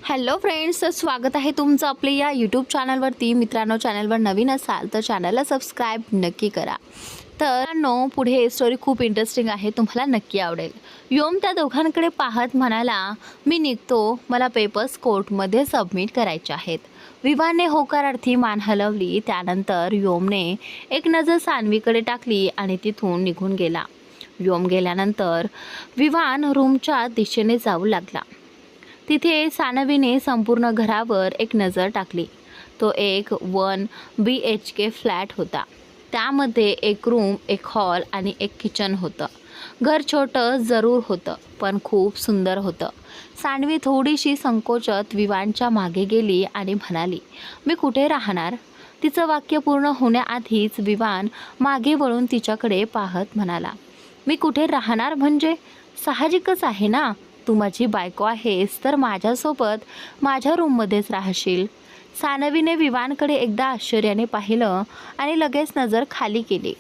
Hello friends, स्वागत आहे तुमचं आपले या यूट्यूब चॅनलवरती. मित्रांनो, चॅनलवर नवीन असाल तर चॅनलला सबस्क्राईब नक्की करा. तर पुढे स्टोरी खूप इंटरेस्टिंग आहे, तुम्हाला नक्की आवडेल. व्योम त्या दोघांकडे पाहत म्हणाला, मी निघतो, मला पेपर्स कोर्टमध्ये सबमिट करायचे आहेत. विवानने होकारार्थी मान हलवली. त्यानंतर व्योमने एक नजर सान्वीकडे टाकली आणि तिथून निघून गेला. व्योम गेल्यानंतर विवान रूमच्या दिशेने जाऊ लागला. तिथे सानवीने संपूर्ण घरावर एक नजर टाकली. तो एक 1 BHK फ्लॅट होता. त्यामध्ये एक रूम, एक हॉल आणि एक किचन होतं. घर छोटं जरूर होतं, पण खूप सुंदर होतं. सानवी थोडीशी संकोचत विवानच्या मागे गेली आणि म्हणाली, मी कुठे राहणार? तिचं वाक्य पूर्ण होण्याआधीच विवान मागे वळून तिच्याकडे पाहत म्हणाला, मी कुठे राहणार म्हणजे? साहजिकच आहे ना, तू माझी बायको आहेस तर माझ्यासोबत माझ्या रूममध्येच राहशील. सानवीने विवानकडे एकदा आश्चर्याने पाहिलं आणि लगेच नजर खाली केली.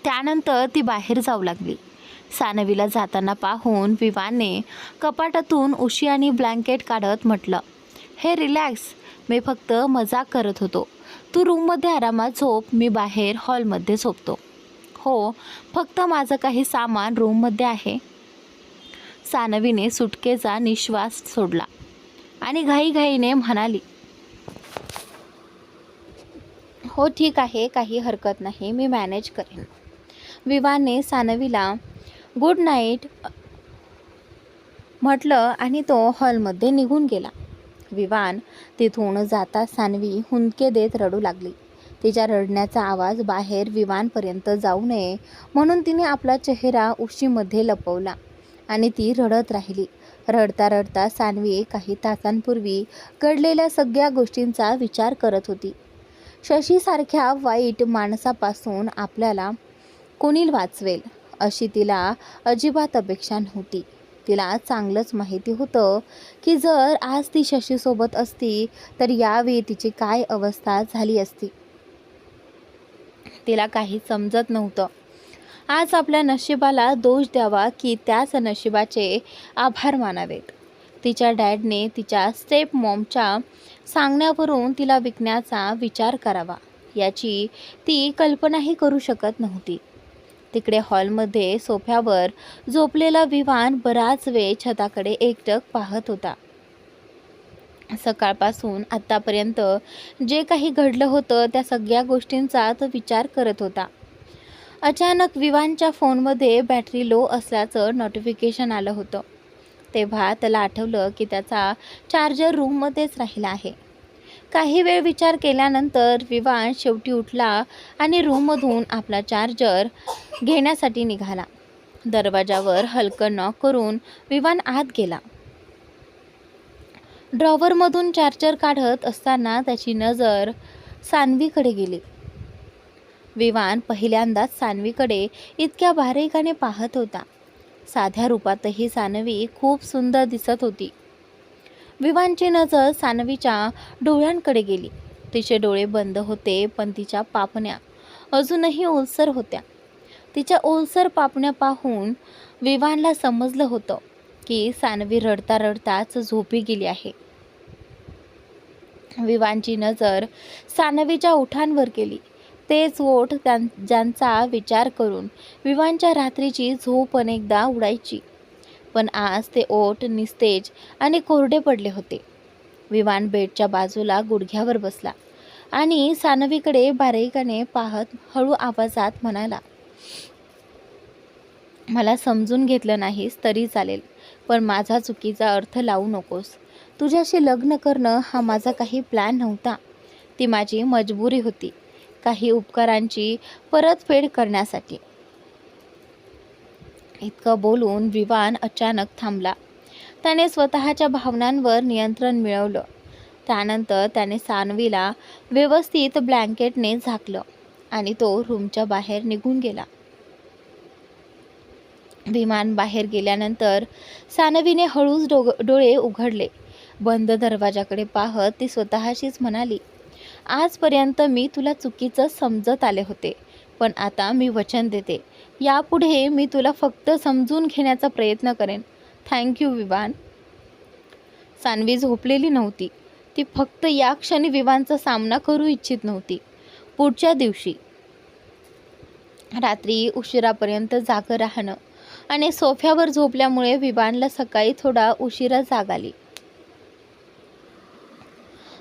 त्यानंतर ती बाहेर जाऊ लागली. सानवीला जाताना पाहून विवानने कपाटातून उशी आणि ब्लँकेट काढत म्हटलं, हे रिलॅक्स, मी फक्त मजाक करत होतो. तू रूममध्ये आरामात झोप, मी बाहेर हॉलमध्ये झोपतो. हो, फक्त माझं काही सामान रूममध्ये आहे. सानवीने सुटकेचा निश्वास सोडला आणि घाईघाईने म्हणाली, हो ठीक आहे, काही हरकत नाही, मी मॅनेज करेन. विवानने सानवीला गुड नाईट म्हटलं आणि तो हॉलमध्ये निघून गेला. विवान तिथून जाता सानवी हुंदके देत रडू लागली. तिच्या रडण्याचा आवाज बाहेर विवानपर्यंत जाऊ नये म्हणून तिने आपला चेहरा उशीमध्ये लपवला आणि ती रडत राहिली. रडता रडता सानवी काही तासांपूर्वी घडलेल्या सगळ्या गोष्टींचा विचार करत होती. शशीसारख्या वाईट माणसापासून आपल्याला कोणी वाचवेल अशी तिला अजिबात अपेक्षा नव्हती. तिला चांगलंच माहिती होतं की जर आज ती शशीसोबत असती तर यावेळी तिची काय अवस्था झाली असती. तिला काही समजत नव्हतं. आज आपल्या नशिबाला दोष द्यावा की त्याच नशिबाचे आभार मानावेत. तिच्या डॅडने तिच्या स्टेप मॉमच्या सांगण्यावरून तिला विकण्याचा विचार करावा याची ती कल्पनाही करू शकत नव्हती. तिकडे हॉलमध्ये सोफ्यावर झोपलेला विवान बराच वेळ छताकडे एकटक पाहत होता. सकाळपासून आत्तापर्यंत जे काही घडलं होतं त्या सगळ्या गोष्टींचा तो विचार करत होता. अचानक विवानच्या फोनमध्ये बॅटरी लो असल्याचं नोटिफिकेशन आलं होतं. तेव्हा त्याला आठवलं की त्याचा चार्जर रूममध्येच राहिला आहे. काही वेळ विचार केल्यानंतर विवान शेवटी उठला आणि रूममधून आपला चार्जर घेण्यासाठी निघाला. दरवाजावर हलकं नॉक करून विवान आत गेला. ड्रॉवरमधून चार्जर काढत असताना त्याची नजर सानवीकडे गेली. विवान पहिल्यांदाच सानवीकडे इतक्या बारीकाने पाहत होता. साध्या रूपातही सानवी खूप सुंदर दिसत होती. विवानची नजर सानवीच्या डोळ्यांकडे गेली. तिचे डोळे बंद होते, पण तिच्या पापण्या अजूनही ओलसर होत्या. तिच्या ओलसर पापण्या पाहून विवानला समजलं होतं की सानवी रडता रडताच झोपी गेली आहे. विवानची नजर सानवीच्या ओठांवर गेली. तेच ओठ ज्यांचा विचार करून विवानच्या रात्रीची झोप अनेकदा उडायची, पण आज ते ओठ निस्तेज आणि कोरडे पडले होते. विवान बेडच्या बाजूला गुडघ्यावर बसला आणि सानवीकडे बारीकाने पाहत हळू आवाजात म्हणाला, मला समजून घेतलं नाहीस तरी चालेल, पण माझा चुकीचा अर्थ लावू नकोस. तुझ्याशी लग्न करणं हा माझा काही प्लॅन नव्हता, ती माझी मजबुरी होती, काही उपकारांची परतफेड करण्यासाठी. इतकं बोलून विवान अचानक थांबला. त्याने स्वतःच्या भावनांवर नियंत्रण मिळवलं. त्यानंतर त्याने सानवीला व्यवस्थित ब्लँकेटने झाकलं आणि तो रूमच्या बाहेर निघून गेला. विमान बाहेर गेल्यानंतर सानवीने हळूच डोळे उघडले. बंद दरवाजाकडे पाहत ती स्वतःशीच म्हणाली, आजपर्यंत मी तुला चुकीचं समजत आले होते, पण आता मी वचन देते, यापुढे मी तुला फक्त समजून घेण्याचा प्रयत्न करेन. थँक्यू विवान. सानवी झोपलेली नव्हती. ती फक्त या क्षणी विवानचा सामना करू इच्छित नव्हती. पुढच्या दिवशी रात्री उशिरापर्यंत जागं राहणं आणि सोफ्यावर झोपल्यामुळे विवानला सकाळी थोडा उशिरा जाग आली.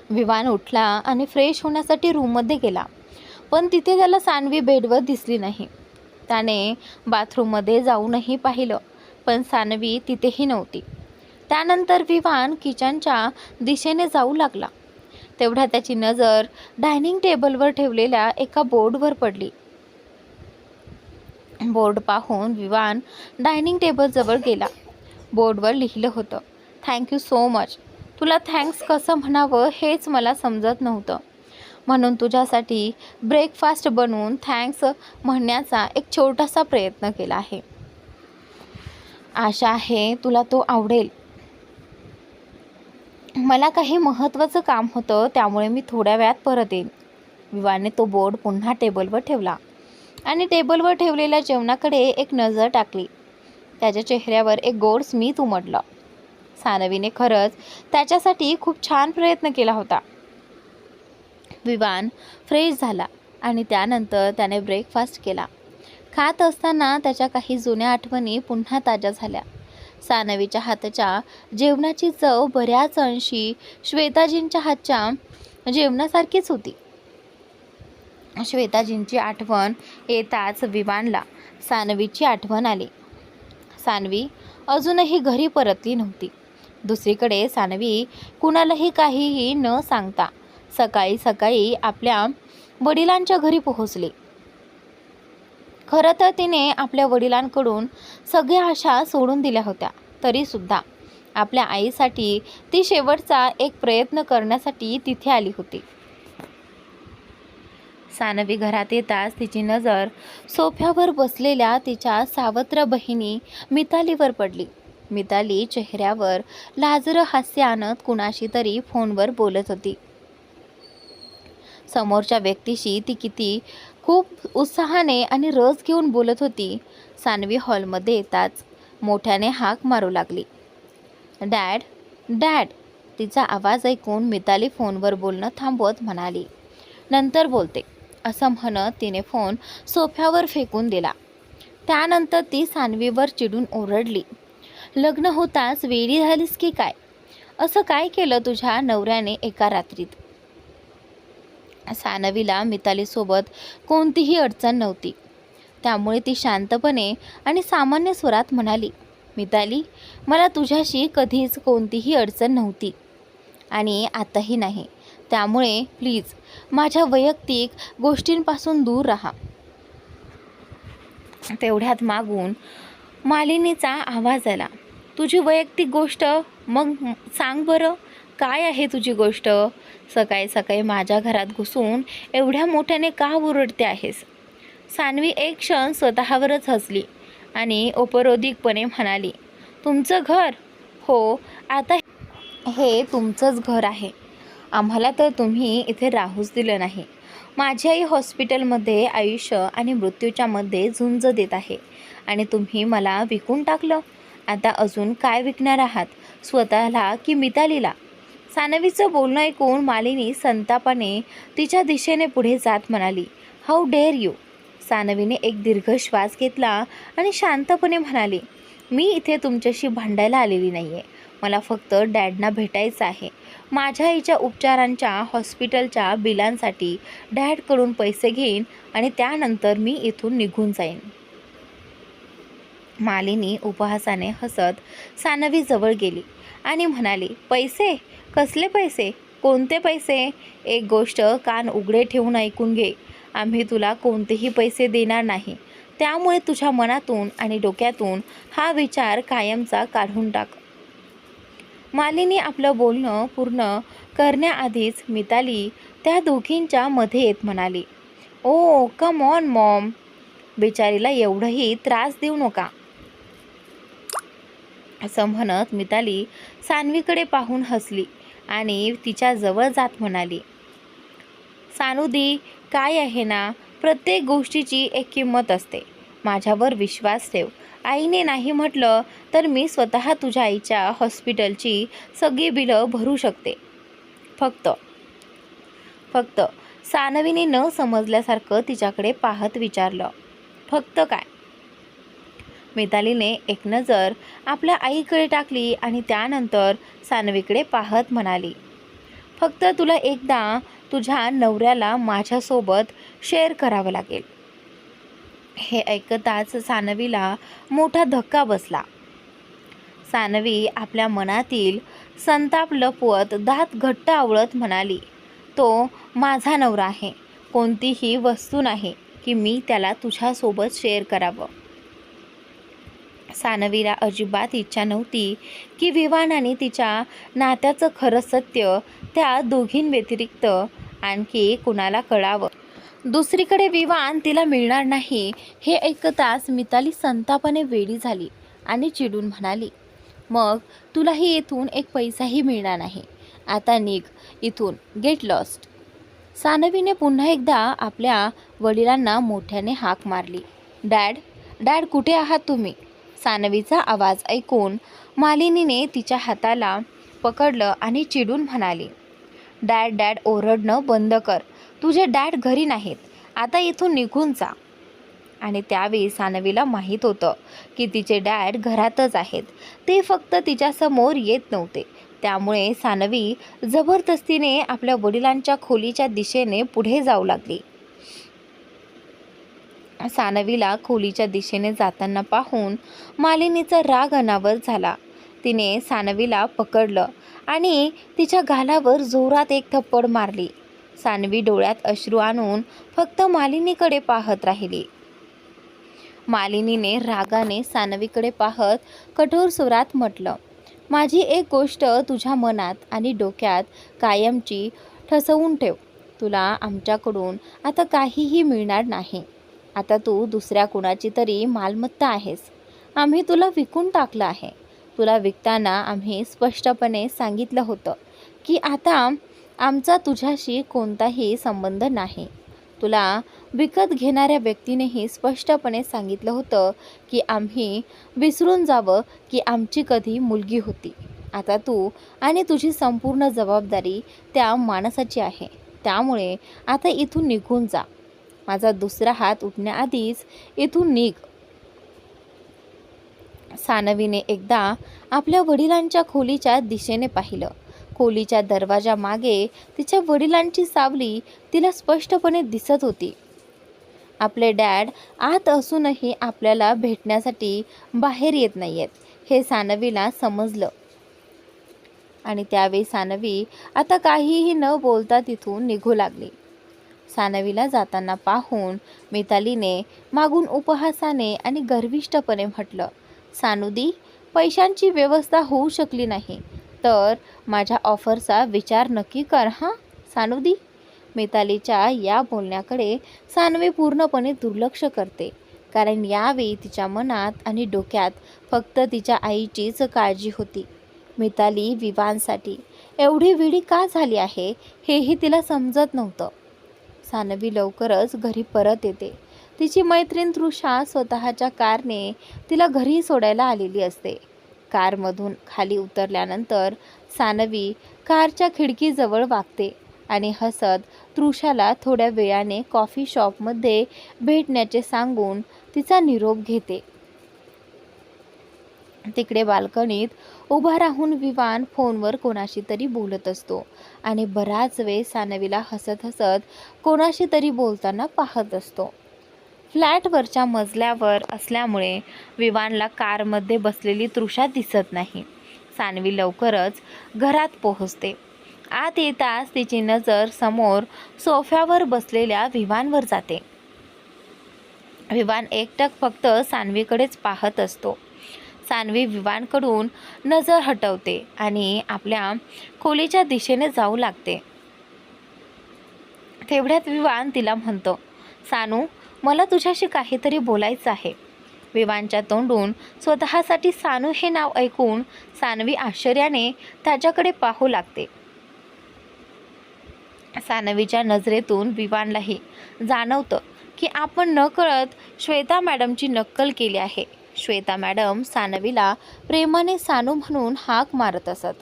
विवान उठला आणि फ्रेश होण्यासाठी रूममध्ये गेला, पण तिथे त्याला सानवी बेडवर दिसली नाही. त्याने बाथरूममध्ये जाऊनही पाहिलं, पण सानवी तिथेही नव्हती. त्यानंतर विवान किचनच्या दिशेने जाऊ लागला. तेवढ्या त्याची नजर डायनिंग टेबलवर ठेवलेल्या एका बोर्डवर पडली. बोर्ड पाहून विवान डायनिंग टेबलजवळ गेला. बोर्डवर लिहिलं होतं, थँक्यू सो मच. तुला थँक्स कसं म्हणावं हेच मला समजत नव्हतं, म्हणून तुझ्यासाठी ब्रेकफास्ट बनवून थँक्स म्हणण्याचा एक छोटासा प्रयत्न केला आहे. आशा आहे तुला तो आवडेल. मला काही महत्त्वाचं काम होतं, त्यामुळे मी थोड्या वेळात परत येईन. विवाने तो बोर्ड पुन्हा टेबलवर ठेवला आणि टेबलवर ठेवलेल्या जेवणाकडे एक नजर टाकली. त्याच्या चेहऱ्यावर एक गोड स्मित उमटलं. सानवीने खरंच त्याच्यासाठी खूप छान प्रयत्न केला होता. विवान फ्रेश झाला आणि त्यानंतर त्याने ब्रेकफास्ट केला. खात असताना त्याच्या काही जुन्या आठवणी पुन्हा ताज्या झाल्या. सानवीच्या हाताच्या जेवणाची चव बऱ्याच अंशी श्वेताजींच्या हातच्या जेवणासारखीच होती. श्वेताजींची आठवण येताच विवानला सानवीची आठवण आली. सानवी अजूनही घरी परतली नव्हती. दुसरीकडे सानवी कुणालाही काहीही न सांगता सकाळी सकाळी आपल्या वडिलांच्या घरी पोहोचली. खरं तर तिने आपल्या वडिलांकडून सगळ्या आशा सोडून दिल्या होत्या, तरीसुद्धा आपल्या आईसाठी ती शेवटचा एक प्रयत्न करण्यासाठी तिथे आली होती. सानवी घरात येताच तिची नजर सोफ्यावर बसलेल्या तिच्या सावत्र बहिणी मितालीवर पडली. मिताली चेहऱ्यावर लाजरं हास्य आणत कुणाशी तरी फोनवर बोलत होती. समोरच्या व्यक्तीशी ती किती खूप उत्साहाने आणि रस घेऊन बोलत होती. सानवी हॉलमध्ये येताच मोठ्याने हाक मारू लागली, डॅड डॅड. तिचा आवाज ऐकून मिताली फोनवर बोलणं थांबवत म्हणाली, नंतर बोलते, असं म्हणत तिने फोन सोफ्यावर फेकून दिला. त्यानंतर ती सानवीवर चिडून ओरडली, लग्न होताच वेडी झालीस की काय? असं काय केलं तुझ्या नवऱ्याने एका रात्रीत? सानवीला मितालीसोबत कोणतीही अडचण नव्हती, त्यामुळे ती शांतपणे आणि सामान्य स्वरात म्हणाली, मिताली, मला तुझ्याशी कधीच कोणतीही अडचण नव्हती आणि आताही नाही. त्यामुळे प्लीज माझ्या वैयक्तिक गोष्टींपासून दूर राहा. तेवढ्यात मागून मालिनीचा आवाज आला, तुझी वैयक्तिक गोष्ट? मग सांग बरं, काय आहे तुझी गोष्ट? सकाळी सकाळी माझ्या घरात घुसून एवढ्या मोठ्याने का ओरडते आहेस? सानवी एक क्षण स्वतःवरच हसली आणि उपरोधिकपणे म्हणाली, तुमचं घर? हो, आता हे तुमचंच घर आहे. आम्हाला तर तुम्ही इथे राहूच दिलं नाही. माझी आई हॉस्पिटलमध्ये आयुष्य आणि मृत्यूच्या मध्ये झुंज देत आहे आणि तुम्ही मला विकून टाकलं. आता अजून काय विकणार आहात, स्वतःला की मितालीला? सानवीचं बोलणं ऐकून मालिनी संतापाने तिच्या दिशेने पुढे जात म्हणाली, हाऊ डेअर यू. सानवीने एक दीर्घ श्वास घेतला आणि शांतपणे म्हणाली, मी इथे तुमच्याशी भांडायला आलेली नाही आहे. मला फक्त डॅडना भेटायचं आहे. माझ्या आईच्या उपचारांच्या हॉस्पिटलच्या बिलांसाठी डॅडकडून पैसे घेईन आणि त्यानंतर मी इथून निघून जाईन. मालिनी उपहासाने हसत सानवीजवळ गेली आणि म्हणाली, पैसे? कसले पैसे? कोणते पैसे? एक गोष्ट कान उघडे ठेवून ऐकून घे. आम्ही तुला कोणतेही पैसे देणार नाही. त्यामुळे तुझ्या मनातून आणि डोक्यातून हा विचार कायमचा काढून टाक. मालिनी आपलं बोलणं पूर्ण करण्याआधीच मिताली त्या दोघींच्या मध्ये येत म्हणाली, ओ कम ऑन मॉम, बिचारीला एवढंही त्रास देऊ नका. असं म्हणत मिताली सानवीकडे पाहून हसली आणि तिच्या जवळ जात म्हणाली, सानुदी, काय आहे ना, प्रत्येक गोष्टीची एक किंमत असते. माझ्यावर विश्वास ठेव. आईने नाही म्हटलं तर मी स्वतः तुझ्या आईच्या हॉस्पिटलची सगळी बिलं भरू शकते. फक्त फक्त सानवीने न समजल्यासारखं तिच्याकडे पाहत विचारलं, फक्त काय? मितालीने एक नजर आपल्या आईकडे टाकली आणि त्यानंतर सानवीकडे पाहत म्हणाली, फक्त तुला एकदा तुझ्या नवऱ्याला माझ्यासोबत शेअर करावं लागेल. हे ऐकताच सानवीला मोठा धक्का बसला. सानवी आपल्या मनातील संताप लपवत दात घट्ट आवळत म्हणाली, तो माझा नवरा आहे. कोणतीही वस्तू नाही की मी त्याला तुझ्यासोबत शेअर करावं. सानवीला अजिबात इच्छा नव्हती की विवान आणि तिच्या नात्याचं खरं सत्य त्या दोघींव्यतिरिक्त आणखी कुणाला कळावं. दुसरीकडे विवान तिला मिळणार नाही हे ऐकताच मिताली संतापाने वेडी झाली आणि चिडून म्हणाली, मग तुलाही इथून एक पैसाही मिळणार नाही. आता निघ इथून, गेट लॉस्ट. सानवीने पुन्हा एकदा आपल्या वडिलांना मोठ्याने हाक मारली. डॅड, डॅड कुठे आहात तुम्ही? सानवीचा आवाज ऐकून मालिनीने तिच्या हाताला पकडलं आणि चिडून म्हणाली, डॅड डॅड ओरडणं बंद कर. तुझे डॅड घरी नाहीत. आता इथून निघून जा. आणि त्यावेळी सानवीला माहीत होतं की तिचे डॅड घरातच आहेत. ते फक्त तिच्यासमोर येत नव्हते. त्यामुळे सानवी जबरदस्तीने आपल्या वडिलांच्या खोलीच्या दिशेने पुढे जाऊ लागली. सानवीला खोलीच्या दिशेने जाताना पाहून मालिनीचा राग अनावर झाला. तिने सानवीला पकडलं आणि तिच्या गालावर जोरात एक थप्पड मारली. सानवी डोळ्यात अश्रू आणून फक्त मालिनीकडे पाहत राहिली. मालिनीने रागाने सानवीकडे पाहत कठोर स्वरात म्हटलं, माझी एक गोष्ट तुझ्या मनात आणि डोक्यात कायमची ठसवून ठेव. तुला आमच्याकडून आता काहीही मिळणार नाही. आता तू दुसऱ्या कुणाची तरी मालमत्ता आहेस. आम्ही तुला विकून टाकलं आहे. तुला विकताना आम्ही स्पष्टपणे सांगितलं होतं की आता आमचा तुझ्याशी कोणताही संबंध नाही. तुला विकत घेणाऱ्या व्यक्तीनेही स्पष्टपणे सांगितलं होतं की आम्ही विसरून जावं की आमची कधी मुलगी होती. आता तू आणि तुझी संपूर्ण जबाबदारी त्या माणसाची आहे. त्यामुळे आता इथून निघून जा. माझा दुसरा हात उठण्याआधीच इथून निघ. सानवीने एकदा आपल्या वडिलांच्या खोलीच्या दिशेने पाहिलं. खोलीच्या दरवाजामागे तिच्या वडिलांची सावली तिला स्पष्टपणे दिसत होती. आपले डॅड आत असूनही आपल्याला भेटण्यासाठी बाहेर येत नाहीयेत हे सानवीला समजलं. आणि त्यावेळी सानवी आता काहीही न बोलता तिथून निघू लागली. सानवीला जाताना पाहून मितालीने मागून उपहासाने आणि गर्विष्ठपणे म्हटलं, सानुदी, पैशांची व्यवस्था होऊ शकली नाही तर माझ्या ऑफरचा विचार नक्की कर हां सानुदी. मितालीच्या या बोलण्याकडे सानवी पूर्णपणे दुर्लक्ष करते, कारण यावेळी तिच्या मनात आणि डोक्यात फक्त तिच्या आईचीच काळजी होती. मिताली विवांसाठी एवढी वेडी का झाली आहे हेही तिला समजत नव्हतं. सानवी लवकरच घरी परत येते. तिची मैत्रीण तृषा स्वतःच्या कारने तिला घरी सोडायला आलेली असते. कारमधून खाली उतरल्यानंतर सानवी कारच्या खिडकीजवळ वागते आणि हसत तृषाला थोड्या वेळाने कॉफी शॉपमध्ये भेटण्याचे सांगून तिचा निरोप घेते. तिकडे बाल्कनीत उभा राहून विवान फोनवर कोणाशी तरी बोलत असतो आणि बराच वेळ सानवीला हसत हसत कोणाशी तरी बोलताना पाहत असतो. फ्लॅटवरच्या मजल्यावर असल्यामुळे विवानला कारमध्ये बसलेली तृषा दिसत नाही. सानवी लवकरच घरात पोहोचते. आत येताच तिची नजर समोर सोफ्यावर बसलेल्या विवानवर जाते. विवान एकटक फक्त सानवीकडेच पाहत असतो. सानवी विवानकडून नजर हटवते आणि आपल्या खोलीच्या दिशेने जाऊ लागते. तेवढ्यात विवान तिला म्हणतो, सानू, मला तुझ्याशी काहीतरी बोलायचं आहे. विवानच्या तोंडून स्वतःसाठी सानू हे नाव ऐकून सानवी आश्चर्याने त्याच्याकडे पाहू लागते. सानवीच्या नजरेतून विवानलाही जाणवतं की आपण नकळत श्वेता मॅडमची नक्कल केली आहे. श्वेता मॅडम सानवीला प्रेमाने सानू म्हणून हाक मारत असत.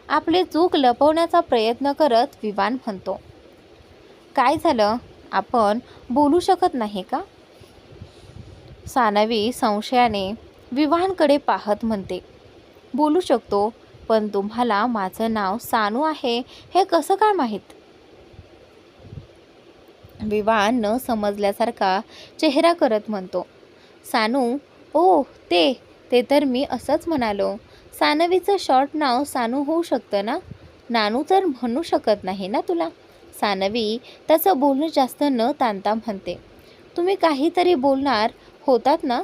आपली चूक लपवण्याचा प्रयत्न करत विवान म्हणतो, काय झालं, आपण बोलू शकत नाही का? सानवी संशयाने विवानकडे पाहत म्हणते, बोलू शकतो, पण तुम्हाला माझं नाव सानू आहे हे कसं काय माहीत? विवान न समजल्यासारखा चेहरा करत म्हणतो, सानू, ओ ते तर मी असंच म्हणालो. सानवीचं शॉर्ट नाव सानू होऊ शकतं ना? नानू तर म्हणू शकत नाही ना तुला? सानवी त्याचं बोलणं जास्त न ताणता म्हणते, तुम्ही काहीतरी बोलणार होतात ना?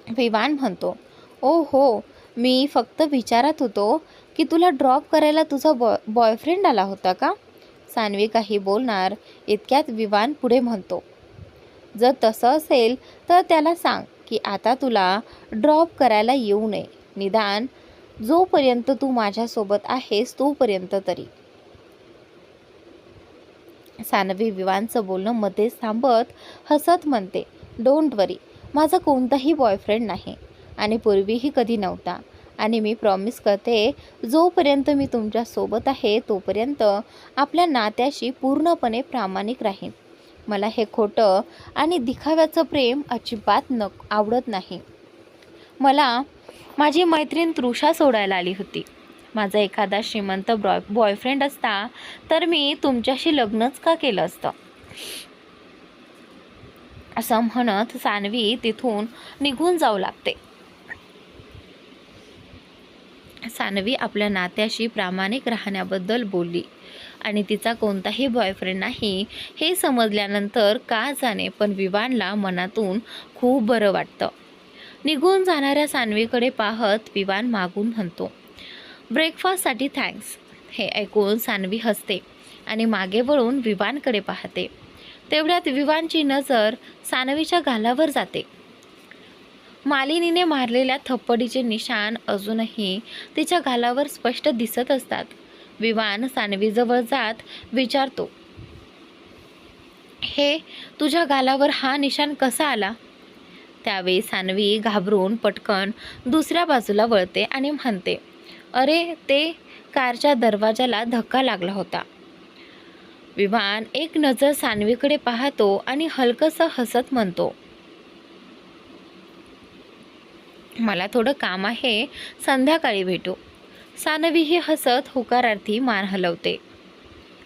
विवान म्हणतो, ओ हो, मी फक्त विचारत होतो की तुला ड्रॉप करायला तुझा बॉयफ्रेंड आला होता का? सानवी काही बोलणार इतक्यात विवान पुढे म्हणतो, जर तसं असेल तर त्याला सांग की आता तुला ड्रॉप करायला येऊ नये, निदान जोपर्यंत तू माझ्यासोबत आहेस तोपर्यंत तरी. सानवी विवानचं बोलणं मध्येच थांबत हसत म्हणते, डोंट वरी, माझा कोणताही बॉयफ्रेंड नाही आणि पूर्वीही कधी नव्हता. आणि मी प्रॉमिस करते, जोपर्यंत मी तुमच्यासोबत आहे तोपर्यंत आपल्या नात्याशी पूर्णपणे प्रामाणिक राहीन. मला हे खोटं आणि दिखाव्याचं प्रेम अजिबात आवडत नाही. मला माझी मैत्रीण तृषा सोडायला आली होती. माझा एखादा श्रीमंत बॉयफ्रेंड असता तर मी तुमच्याशी लग्नच का केलं असतं? असं म्हणत सानवी तिथून निघून जाऊ लागते. सानवी आपल्या नात्याशी प्रामाणिक राहण्याबद्दल बोलली आणि तिचा कोणताही बॉयफ्रेंड नाही हे समजल्यानंतर का जाणे पण विवानला मनातून खूप बरं वाटतं. निघून जाणाऱ्या सानवीकडे पाहत विवान मागून म्हणतो, ब्रेकफास्टसाठी थँक्स. हे ऐकून सानवी हसते आणि मागे वळून विवानकडे पाहते. तेवढ्यात विवानची नजर सानवीच्या गालावर जाते. मालिनीने मारलेल्या थप्पडीचे निशाण अजूनही तिच्या गालावर स्पष्ट दिसत असतात. विवान सानवीजवळ जात विचारतो, हे तुझ्या गालावर हा निशाण कसा आला? त्यावेळी सानवी घाबरून पटकन दुसऱ्या बाजूला वळते आणि म्हणते, अरे ते कारच्या दरवाजाला धक्का लागला होता. विवान एक नजर सानवीकडे पाहतो आणि हलकसं हसत म्हणतो, मला थोडं काम आहे, संध्याकाळी भेटू. सानवीही हसत होकारार्थी मान हलवते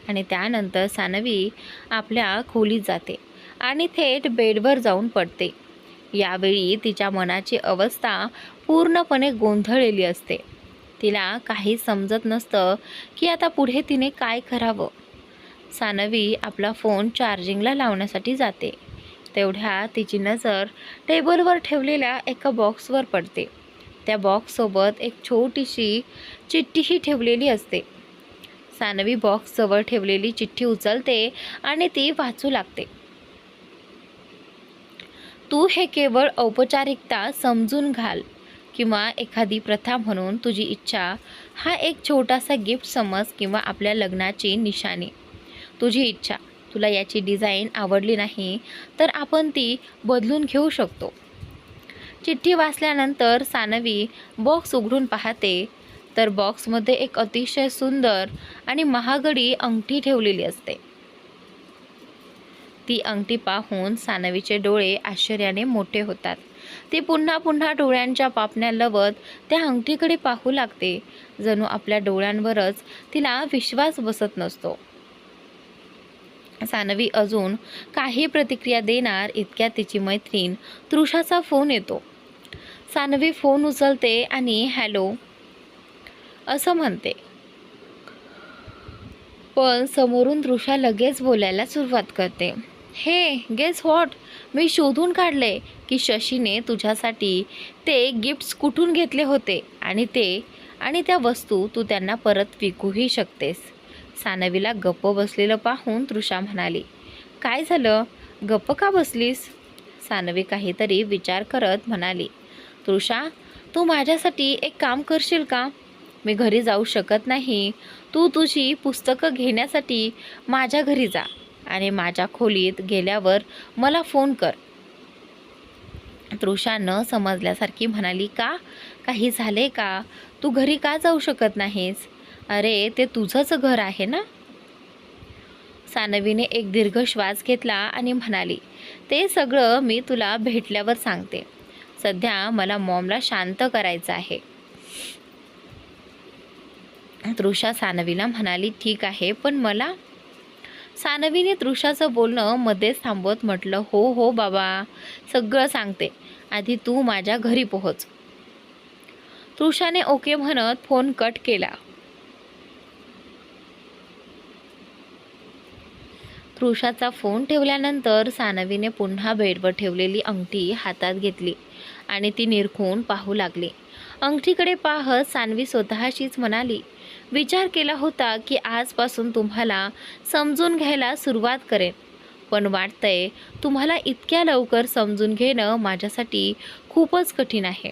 आणि त्यानंतर सानवी आपल्या खोलीत जाते आणि थेट बेडवर जाऊन पडते. यावेळी तिच्या मनाची अवस्था पूर्णपणे गोंधळलेली असते. तिला काही समजत नसतं की आता पुढे तिने काय करावं. सानवी आपला फोन चार्जिंगला लावण्यासाठी जाते. तेवढ्या तिची नजर टेबलवर ठेवलेल्या एका बॉक्सवर पडते. त्या बॉक्ससोबत एक छोटीशी चिठ्ठीही ठेवलेली असते. सानवी बॉक्सजवळ ठेवलेली चिठ्ठी उचलते आणि ती वाचू लागते. तू हे केवळ औपचारिकता समजून घाल किंवा एखादी प्रथा म्हणून तुझी इच्छा हा एक छोटासा गिफ्ट समज किंवा आपल्या लग्नाची निशाणी. तुझी इच्छा. तुला याची डिझाईन आवडली नाही तर आपण ती बदलून घेऊ शकतो. चिठ्ठी वाचल्यानंतर सानवी बॉक्स उघडून पाहते तर बॉक्समध्ये एक अतिशय सुंदर आणि महागडी अंगठी ठेवलेली असते. ती अंगठी पाहून सानवीचे डोळे आश्चर्याने मोठे होतात. ती पुन्हा पुन्हा डोळ्यांच्या पापण्या लवत त्या अंगठीकडे पाहू लागते. जणू आपल्या डोळ्यांवरच तिला विश्वास बसत नसतो. सानवी अजून काही प्रतिक्रिया देणार इतक्यात तिची मैत्रीण तृषाचा फोन येतो. सानवी फोन उचलते आणि हॅलो असं म्हणते, पण समोरून तृषा लगेच बोलायला सुरुवात करते, हे गेस व्हॉट, मी शोधून काढले की शशीने तुझ्यासाठी ते गिफ्ट्स कुठून घेतले होते आणि त्या वस्तू तू त्यांना परत विकूही शकतेस. सानवीला गप्प बसलेलं पाहून तृषा म्हणाली, काय झालं, गप्प का बसलीस? सानवी काहीतरी विचार करत म्हणाली, तृषा, तू माझ्यासाठी एक काम करशील का? मी घरी जाऊ शकत नाही. तू तुझी पुस्तकं घेण्यासाठी माझ्या घरी जा. आणि माझ्या खोलीत गेल्यावर मला फोन कर. तृषा न समजल्यासारखी म्हणाली, का? काही झाले का? तू घरी का जाऊ शकत नाहीस? अरे ते तुझंच घर आहे ना. सानवीने एक दीर्घ श्वास घेतला आणि म्हणाली, ते सगळं मी तुला भेटल्यावर सांगते. सध्या मला मॉमला शांत करायचं आहे. तृषा सानवीला म्हणाली, ठीक आहे, पण मला. सानवीने तृषाचं बोलणं मध्येच थांबवत म्हटलं, हो हो बाबा, सगळं सांगते, आधी तू माझ्या घरी पोहोच. तृषाने ओके म्हणत फोन कट केला. तृषाचा फोन ठेवल्यानंतर सानवीने पुन्हा बेडवर ठेवलेली अंगठी हातात घेतली आणि ती निरखून पाहू लागली. अंगठीकडे पाहत सानवी स्वतःशीच म्हणाली, विचार केला होता की आजपासून तुम्हाला समजून घ्यायला सुरुवात करेन, पण वाटतंय तुम्हाला इतक्या लवकर समजून घेणं माझ्यासाठी खूपच कठीण आहे.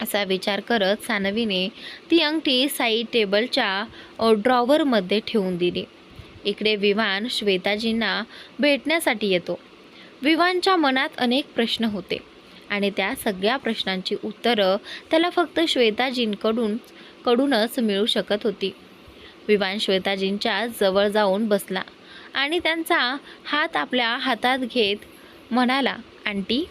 असा विचार करत सानवीने ती अंगठी साईड टेबलच्या ड्रॉवरमध्ये ठेवून दिली. इकडे विवान श्वेताजींना भेटण्यासाठी येतो. विवानच्या मनात अनेक प्रश्न होते आणि त्या सगळ्या प्रश्नांची उत्तरं त्याला फक्त श्वेताजींकडूनच मिळू शकत होती. विवान श्वेताजींच्या जवळ जाऊन बसला आणि त्यांचा हात आपल्या हातात घेत म्हणाला, आंटी.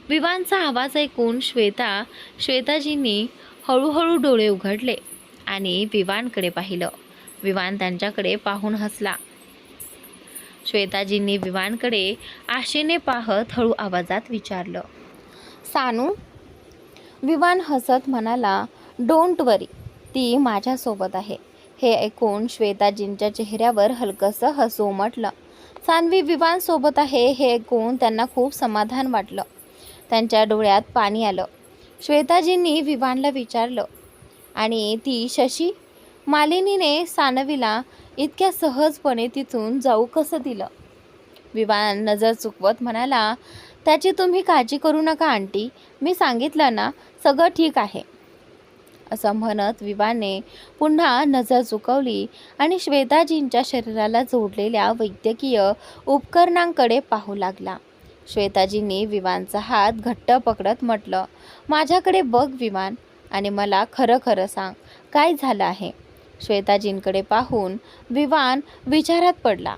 विवानचा आवाज ऐकून श्वेताजींनी हळूहळू डोळे उघडले आणि विवानकडे पाहिलं. विवान त्यांच्याकडे पाहून हसला. श्वेताजींनी विवानकडे आशेने पाहत हळू आवाजात विचारलं, सानू. विवान हसत म्हणाला, डोंट वरी, ती माझ्यासोबत आहे. हे ऐकून श्वेताजींच्या चेहऱ्यावर हलकंसं हसू उमटलं. सानवी विवानसोबत आहे हे ऐकून त्यांना खूप समाधान वाटलं. त्यांच्या डोळ्यात पाणी आलं. श्वेताजींनी विवानला विचारलं, आणि ती शशी? मालिनीने सानवीला इतक्या सहजपणे तिथून जाऊ कसं दिलं? विवान नजर चुकवत म्हणाला, त्याची तुम्ही काळजी करू नका आंटी, मी सांगितलं ना, सगळं ठीक आहे. असं म्हणत विवानने पुन्हा नजर चुकवली आणि श्वेताजींच्या शरीराला जोडलेल्या वैद्यकीय उपकरणांकडे पाहू लागला. श्वेताजींनी विवानचा हात घट्ट पकडत म्हटलं, माझ्याकडे बघ विवान, आणि मला खरं खरं सांग, काय झालं आहे? श्वेताजींकडे पाहून विवान विचारात पडला.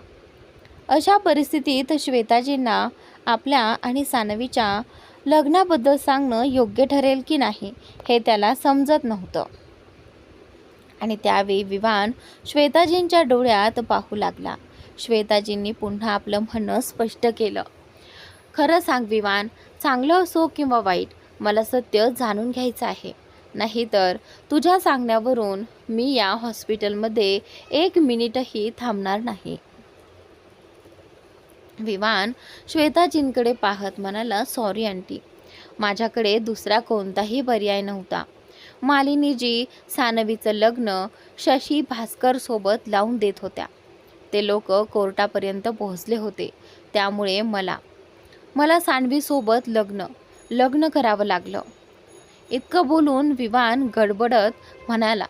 अशा परिस्थितीत श्वेताजींना आपल्या आणि सानवीच्या लग्नाबद्दल सांगणं योग्य ठरेल की नाही हे त्याला समजत नव्हतं. आणि त्यावेळी विवान श्वेताजींच्या डोळ्यात पाहू लागला. श्वेताजींनी पुन्हा आपलं म्हणणं स्पष्ट केलं, खरं सांग विवान, चांगलं असो किंवा वाईट, मला सत्य जाणून घ्यायचं आहे. नाहीतर तुझ्या सांगण्यावरून मी या हॉस्पिटलमध्ये 1 मिनिटही थांबणार नाही. विवान श्वेताजींकडे पाहत म्हणाला, सॉरी आंटी, माझ्याकडे दुसरा कोणताही पर्याय नव्हता. मालिनीजी सानवीचं लग्न शशी भास्करसोबत लावून देत होत्या. ते लोक कोर्टापर्यंत पोहोचले होते, त्यामुळे मला सानवीसोबत लग्न करावं लागलं. इतकं बोलून विवान गडबडत म्हणाला,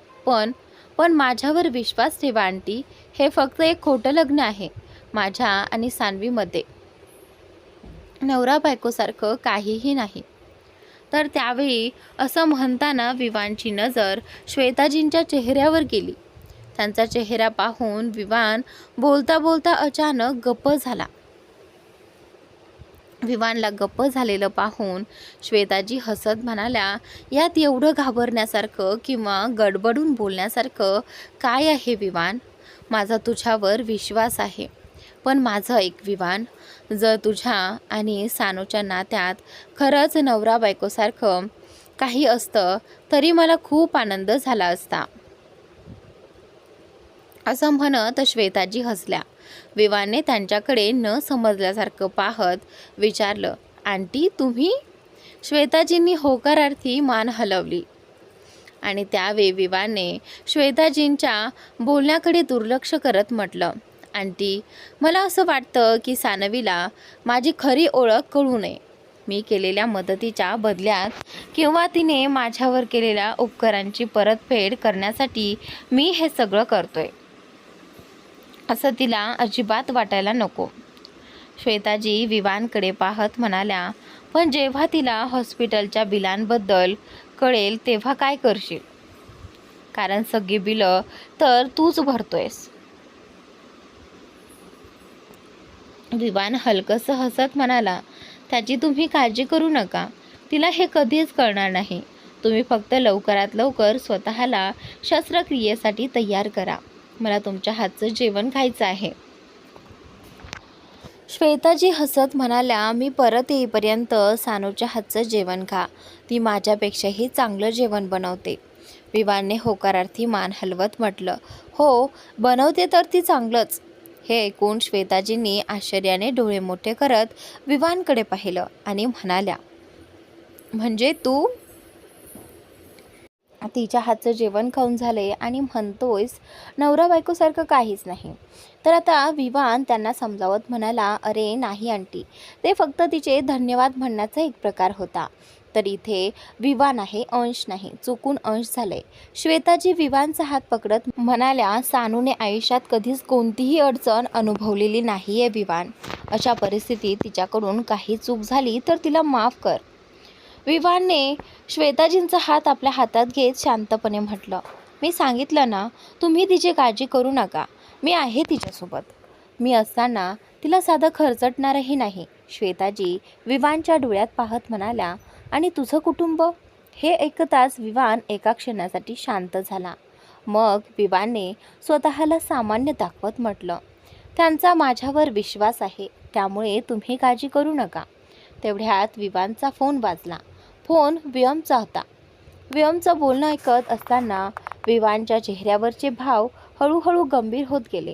पण माझ्यावर विश्वास ठेवा आंटी, हे फक्त एक खोटं लग्न आहे. माझ्या आणि सानवीमध्ये नवरा बायकोसारखं काहीही नाही. तर त्यावेळी असं म्हणताना विवानची नजर श्वेताजींच्या चेहऱ्यावर गेली. त्यांचा चेहरा पाहून विवान बोलता बोलता अचानक गप्प झाला. विवानला गप्प झालेलं पाहून श्वेताजी हसत म्हणाल्या, यात एवढं घाबरण्यासारखं किंवा गडबडून बोलण्यासारखं काय आहे विवान? माझा तुझ्यावर विश्वास आहे. पण माझं ऐक विवान, जर तुझ्या आणि सानूच्या नात्यात खरंच नवरा बायकोसारखं काही असतं तरी मला खूप आनंद झाला असता. असं म्हणत श्वेताजी हसल्या. विवानने त्यांच्याकडे न समजल्यासारखं पाहत विचारलं, आंटी तुम्ही? श्वेताजींनी होकारार्थी मान हलवली. आणि त्यावेळी विवानने श्वेताजींच्या बोलण्याकडे दुर्लक्ष करत म्हटलं, आंटी, मला असं वाटतं की सानवीला माझी खरी ओळख कळू नये. मी केलेल्या मदतीच्या बदल्यात किंवा तिने माझ्यावर केलेल्या उपकारांची परतफेड करण्यासाठी मी हे सगळं करतोय. असं तिला अजिबात वाटायला नको. श्वेताजी विवानकडे पाहत म्हणाल्या, पण जेव्हा तिला हॉस्पिटलच्या बिलांबद्दल कळेल तेव्हा काय करशील? कारण सगळी बिलं तर तूच भरतोयस. विवान हलकंसं हसत म्हणाला, त्याची तुम्ही काळजी करू नका. तिला हे कधीच कळणार नाही. तुम्ही फक्त लवकरात लवकर स्वतःला शस्त्रक्रियेसाठी तयार करा. मला तुमच्या हातचं जेवण खायचं आहे. श्वेताजी हसत म्हणाल्या, मी परत येईपर्यंत सानूच्या हातचं जेवण खा. ती माझ्यापेक्षाही चांगलं जेवण बनवते. विवानने होकारार्थी मान हलवत म्हटलं, हो, बनवते तर ती चांगलंच. हे ऐकून श्वेताजींनी आश्चर्याने डोळे मोठे करत विवानकडे पाहिलं आणि म्हणाल्या, म्हणजे तू तिच्या हातचं जेवण खाऊन झाले आणि म्हणतोयस नवरा बायकोसारखं काहीच नाही. तर आता विवान त्यांना समजावत म्हणाला, अरे नाही आंटी, ते फक्त तिचे धन्यवाद म्हणण्याचा एक प्रकार होता. तर इथे विवान आहे, अंश नाही. चुकून अंश झाले. श्वेताजी विवानचा हात पकडत म्हणाल्या, सानूने आयुष्यात कधीच कोणतीही अडचण अनुभवलेली नाही आहे विवान. अशा परिस्थितीत तिच्याकडून काही चूक झाली तर तिला माफ कर. विवानने श्वेताजींचा हात आपल्या हातात घेत शांतपणे म्हटलं, मी सांगितलं ना, तुम्ही तिची काळजी करू नका. मी आहे तिच्यासोबत. मी असताना तिला साधं खरचटणारही नाही. श्वेताजी विवानच्या डोळ्यात पाहत म्हणाल्या, आणि तुझं कुटुंब? हे ऐकताच विवान एका क्षणासाठी शांत झाला. मग विवानने स्वतःला सामान्य दाखवत म्हटलं, त्यांचा माझ्यावर विश्वास आहे, त्यामुळे तुम्ही काळजी करू नका. तेवढ्यात विवानचा फोन वाजला. फोन व्योमचा होता. व्योमचं बोलणं ऐकत असताना विवानच्या चेहऱ्यावरचे भाव हळूहळू गंभीर होत गेले.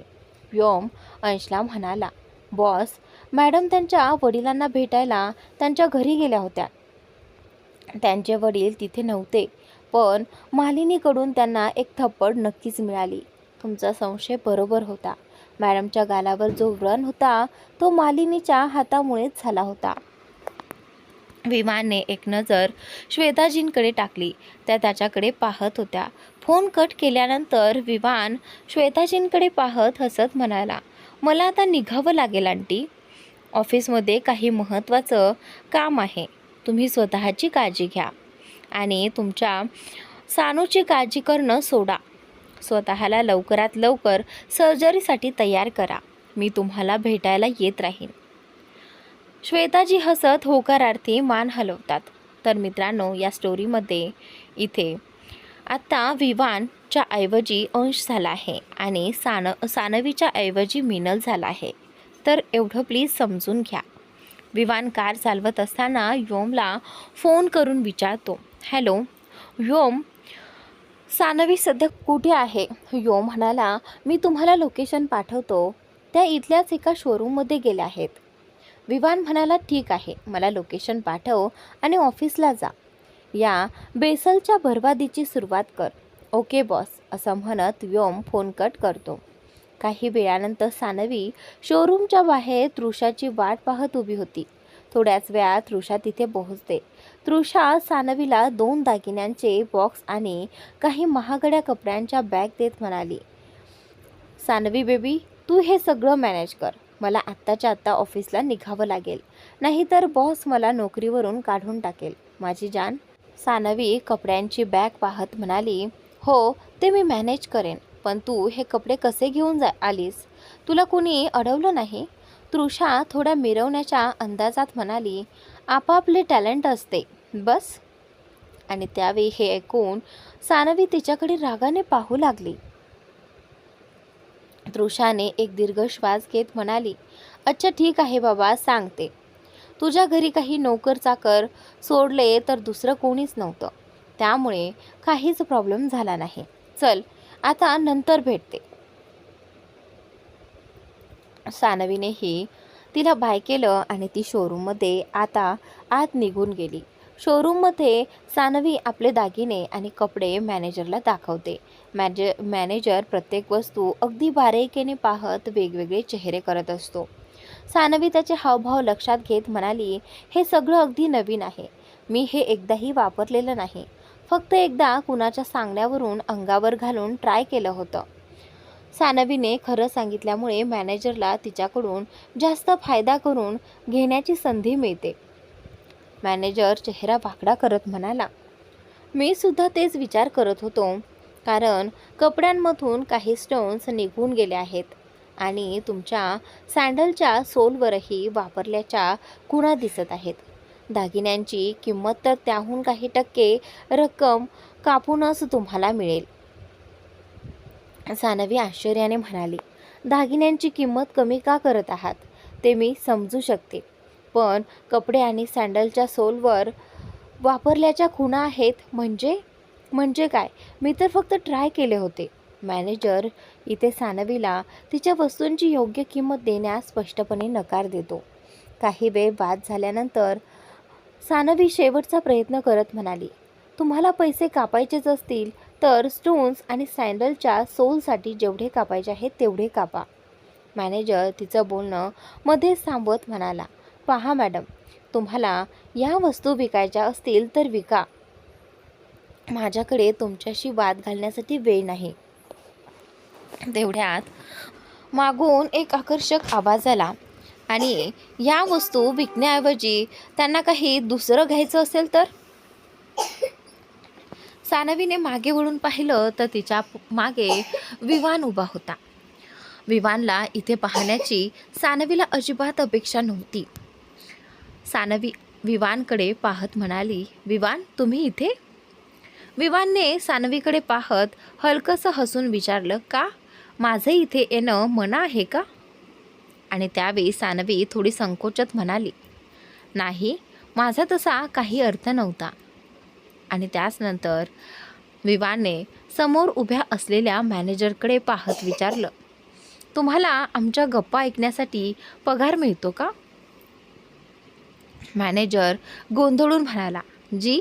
व्योम अंशला म्हणाला, बॉस, मॅडम त्यांच्या वडिलांना भेटायला त्यांच्या घरी गेल्या होत्या. त्यांचे वडील तिथे नव्हते, पण मालिनीकडून त्यांना एक थप्पड नक्कीच मिळाली. तुमचा संशय बरोबर होता. मॅडमच्या गालावर जो व्रण होता तो मालिनीच्या हातामुळेच झाला होता. विवानने एक नजर श्वेताजींकडे टाकली. त्या त्याच्याकडे पाहत होत्या. फोन कट केल्यानंतर विवान श्वेताजींकडे पाहत हसत म्हणाला, मला आता निघावं लागेल आंटी. ऑफिसमध्ये काही महत्त्वाचं काम आहे. तुम्ही स्वतःची काळजी घ्या आणि तुमच्या सानूची काळजी करणं सोडा. स्वतःला लवकरात लवकर सर्जरीसाठी तयार करा. मी तुम्हाला भेटायला येत राहीन. श्वेताजी हसत होकारार्थी मान हलवतात. तर मित्रांनो, या स्टोरीमध्ये इथे आता विवानच्या ऐवजी अंश झाला आहे आणि सानवीच्या ऐवजी मिनल झाला आहे. तर एवढं प्लीज समजून घ्या. विवान कार चालवत असताना व्योमला फोन करून विचारतो, हॅलो व्योम, सानवी सध्या कुठे आहे? व्योम म्हणाला, मी तुम्हाला लोकेशन पाठवतो. त्या इथल्याच एका शोरूममध्ये गेल्या आहेत. विवान म्हणाला, ठीक आहे, मला लोकेशन पाठव आणि ऑफिसला जा. या बेसलच्या बरबादीची सुरुवात कर. ओके बॉस, असं म्हणत व्योम फोन कट करतो. काही वेळानंतर सानवी शोरूमच्या बाहेर तृषाची वाट पाहत उभी होती. थोड्याच वेळात तृषा तिथे पोहोचते. तृषा सानवीला 2 दागिन्यांचे बॉक्स आणि काही महागड्या कपड्यांच्या बॅग देत म्हणाली, सानवी बेबी, तू हे सगळं मॅनेज कर. मला आत्ताच्या आत्ता ऑफिसला निघावं लागेल, नाहीतर बॉस मला नोकरीवरून काढून टाकेल. माझी जान. सानवी कपड्यांची बॅग पाहत म्हणाली, हो, ते मी मॅनेज करेन, पण तू हे कपडे कसे घेऊन आलीस? तुला कोणी अडवलं नाही? तृषा थोड्या मिरवण्याच्या अंदाजात म्हणाली, आपापले टॅलेंट असते बस. आणि त्यावेळी हे ऐकून सानवी तिच्याकडे रागाने पाहू लागली. तृषाने एक दीर्घ श्वास घेत म्हणाली, अच्छा ठीक आहे बाबा, सांगते. तुझ्या घरी काही नोकर चाकर सोडले तर दुसरं कोणीच नव्हतं, त्यामुळे काहीच प्रॉब्लेम झाला नाही. चल, आता नंतर भेटते. सानवीनेही तिला बाय केलं आणि ती शोरूममध्ये आता आत निघून गेली. शोरूममध्ये सानवी आपले दागिने आणि कपडे मॅनेजरला दाखवते. मॅनेजर प्रत्येक वस्तू अगदी बारीकीने पाहत वेगवेगळे चेहरे करत असतो. सानवी त्याचे हावभाव लक्षात घेत म्हणाली, हे सगळं अगदी नवीन आहे. मी हे एकदाही वापरलेलं नाही. फक्त एकदा कुणाच्या सांगण्यावरून अंगावर घालून ट्राय केलं होतं. सानवीने खरं सांगितल्यामुळे मॅनेजरला तिच्याकडून जास्त फायदा करून घेण्याची संधी मिळते. मॅनेजर चेहरा वाकडा करत म्हणाला, मी सुद्धा तेच विचार करत होतो, कारण कपड्यांमधून काही स्टोन्स निघून गेले आहेत आणि तुमच्या सँडलच्या सोलवरही वापरल्याच्या खुणा दिसत आहेत. दागिन्यांची किंमत तर त्याहून काही टक्के रक्कम कापूनच तुम्हाला मिळेल. सानवी आश्चर्याने म्हणाली, दागिन्यांची किंमत कमी का करत आहात ते मी समजू शकते, पण कपडे आणि सँडलच्या सोलवर वापरल्याच्या खुणा आहेत म्हणजे काय? मी तर फक्त ट्राय केले होते. मॅनेजर इथे सानवीला तिच्या वस्तूंची योग्य किंमत देण्यास स्पष्टपणे नकार देतो. काही वेळ वाद झाल्यानंतर सानवी शेवटचा प्रयत्न करत म्हणाली, तुम्हाला पैसे कापायचेच असतील तर स्टोन्स आणि सँडलच्या सोलसाठी जेवढे कापायचे आहेत तेवढे कापा. मॅनेजर तिचं बोलणं मध्येच थांबवत म्हणाला, पहा मॅडम, तुम्हाला या वस्तू विकायच्या असतील तर विका. माझ्याकडे तुमच्याशी वाद घालण्यासाठी वेळ नाही. तेवढ्यात मागून एक आकर्षक आवाज आला, आणि या वस्तू विकण्याऐवजी त्यांना काही दुसरं घ्यायचं असेल तर? सानवीने मागे वळून पाहिलं तर तिच्या मागे विवान उभा होता. विवानला इथे पाहण्याची सानवीला अजिबात अपेक्षा नव्हती. सानवी विवानकडे पाहत म्हणाली, विवान, तुम्ही इथे? विवानने सानवीकडे पाहत हलकंसं हसून विचारलं, का? माझं इथे येणं मना आहे का? आणि त्यावेळी सानवी थोडी संकोचत म्हणाली, नाही, माझा तसा काही अर्थ नव्हता. आणि त्याचनंतर विवानने समोर उभ्या असलेल्या मॅनेजरकडे पाहत विचारलं, तुम्हाला आमच्या गप्पा ऐकण्यासाठी पगार मिळतो का? मॅनेजर गोंधळून म्हणाला, जी?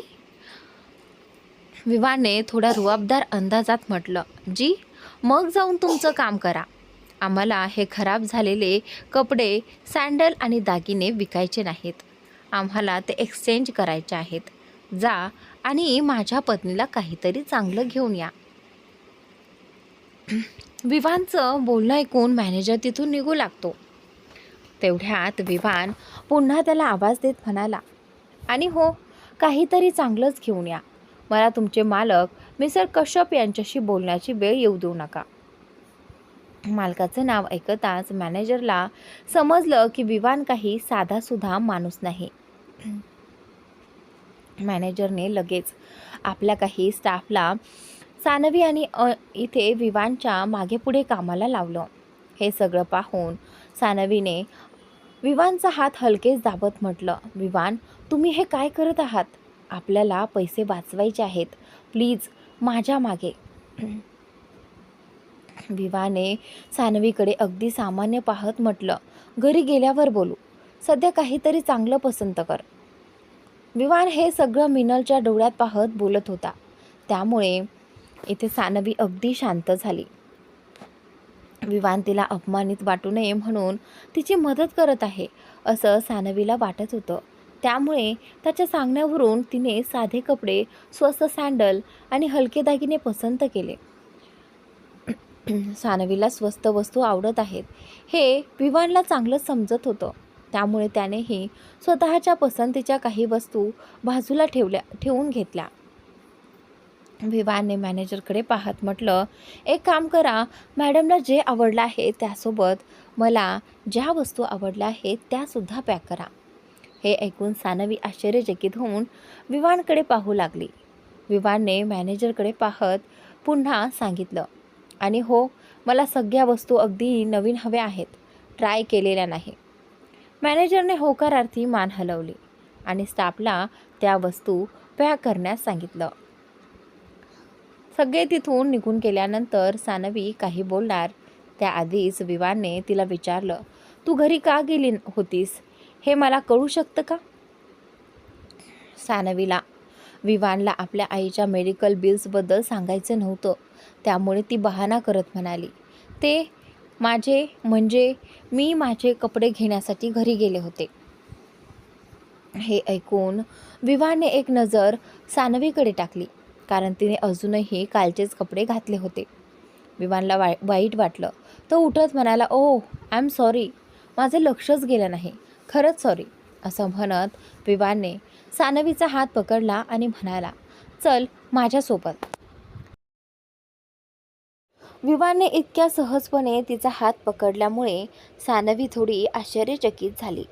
विवानने थोड्या रुबाबदार अंदाजात म्हटलं, जी? मग जाऊन तुमचं काम करा. आम्हाला हे खराब झालेले कपडे, सँडल आणि दागिने विकायचे नाहीत. आम्हाला ते एक्सचेंज करायचे आहेत. जा आणि माझ्या पत्नीला काहीतरी चांगलं घेऊन या. विवानचं बोलणं ऐकून मॅनेजर तिथून निघू लागतो. तेवढ्यात विवान पुन्हा त्याला आवाज देत म्हणाला, आणि हो, काहीतरी चांगलंच घेऊन या. मला तुमचे मालक मिस्टर कश्यप यांच्याशी बोलण्याची वेळ येऊ देऊ नका. मालकाचं नाव ऐकताच मॅनेजरला समजलं की विवान काही साधासुद्धा माणूस नाही. मॅनेजरने लगेच आपल्या काही स्टाफला सानवी आणि इथे विवानच्या मागेपुढे कामाला लावलं. हे सगळं पाहून सानवीने विवानचा हात हलकेच दाबत म्हटलं, विवान, तुम्ही हे काय करत आहात? आपल्याला पैसे वाचवायचे आहेत. प्लीज माझ्या मागे. विवाने सानवीकडे अगदी सामान्य पाहत म्हटलं, घरी गेल्यावर बोलू. सध्या काहीतरी चांगलं पसंत कर. विवान हे सगळं मिनलच्या डोळ्यात पाहत बोलत होता, त्यामुळे इथे सानवी अगदी शांत झाली. विवान तिला अपमानित वाटू नये म्हणून तिची मदत करत आहे असं सानवीला वाटत होतं. त्यामुळे त्याच्या सांगण्यावरून तिने साधे कपडे, स्वस्त सँडल आणि हलके दागिने पसंत केले. सानवीला स्वस्त वस्तू आवडत आहेत हे विवानला चांगलंच समजत होतं. त्यामुळे त्यानेही स्वतःच्या पसंतीच्या काही वस्तू बाजूला ठेवून घेतल्या. विवानने मॅनेजरकडे पाहत म्हटलं, एक काम करा, मॅडमला जे आवडलं आहे त्यासोबत मला ज्या वस्तू आवडल्या आहेत त्यासुद्धा पॅक करा. हे ऐकून सानवी आश्चर्यचकित होऊन विवानकडे पाहू लागली. विवानने मॅनेजरकडे पाहत पुन्हा सांगितलं, आणि हो, मला सगळ्या वस्तू अगदी नवीन हव्या आहेत, ट्राय केलेल्या नाही. मॅनेजरने होकारार्थी मान हलवली आणि स्टाफला त्या वस्तू पॅक करण्यास सांगितलं. सगळे तिथून निघून गेल्यानंतर सानवी काही बोलणार त्याआधीच विवानने तिला विचारलं, तू घरी का गेली होतीस हे मला कळू शकतं का? सानवीला विवानला आपल्या आईच्या मेडिकल बिल्सबद्दल सांगायचं नव्हतं, त्यामुळे ती बहाणा करत म्हणाली, ते मी माझे कपडे घेण्यासाठी घरी गेले होते. हे ऐकून विवानने एक नजर सानवीकडे टाकली, कारण तिने अजूनही कालचेच कपडे घातले होते. विवानला वाईट वाटलं. तो उठत म्हणाला, ओह आय एम सॉरी, माझं लक्षच गेलं नाही, खरंच सॉरी. असं म्हणत विवानने सानवीचा हात पकडला आणि म्हणाला, चल माझ्यासोबत. विवानने इतक्या सहजपणे तिचा हात पकडल्यामुळे सानवी थोडी आश्चर्यचकित झाली.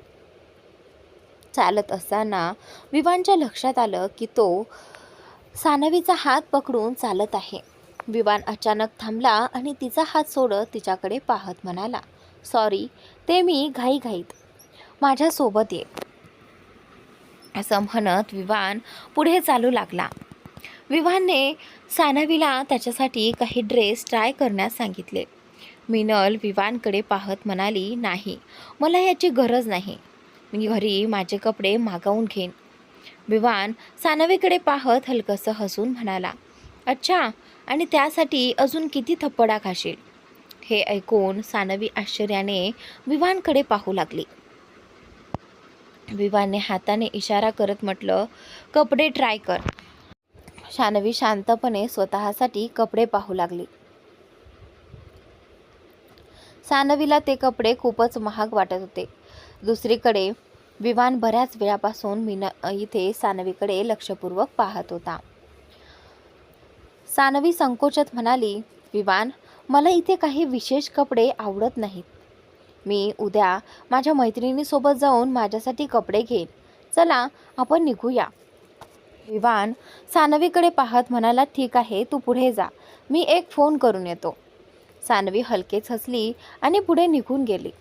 चालत असताना विवानच्या लक्षात आलं की तो सानवीचा हात पकडून चालत आहे. विवान अचानक थांबला आणि तिचा हात सोडत तिच्याकडे पाहत म्हणाला, सॉरी, ते मी घाईघाईत, माझ्यासोबत ये. असं म्हणत विवान पुढे चालू लागला. विवानने सानवीला त्याच्यासाठी काही ड्रेस ट्राय करण्यास सांगितले. मिनल विवानकडे पाहत म्हणाली, नाही, मला याची गरज नाही, मी घरी माझे कपडे मागवून घेईन. विवान सानवीकडे पाहत हलकसं हसून म्हणाला, अच्छा, आणि त्यासाठी अजून किती थप्पडा खाशील. हे ऐकून सानवी आश्चर्याने विवानकडे पाहू लागली. विवानने हाताने इशारा करत म्हटलं, कपडे ट्राय कर. सानवी शांतपणे स्वतःसाठी कपडे पाहू लागली. सानवीला ते कपडे खूपच महाग वाटत होते. दुसरीकडे विवान बऱ्याच वेळापासून इथे सानवीकडे लक्षपूर्वक पाहत होता. सानवी संकोचत म्हणाली, विवान, मला इथे काही विशेष कपडे आवडत नाहीत. मी उद्या माझ्या मैत्रिणीसोबत जाऊन माझ्यासाठी कपडे घेईन. चला आपण निघूया. विवान सानवीकडे पाहत म्हणाला, ठीक आहे, तू पुढे जा, मी एक फोन करून येतो. सानवी हलकेच हसली आणि पुढे निघून गेली.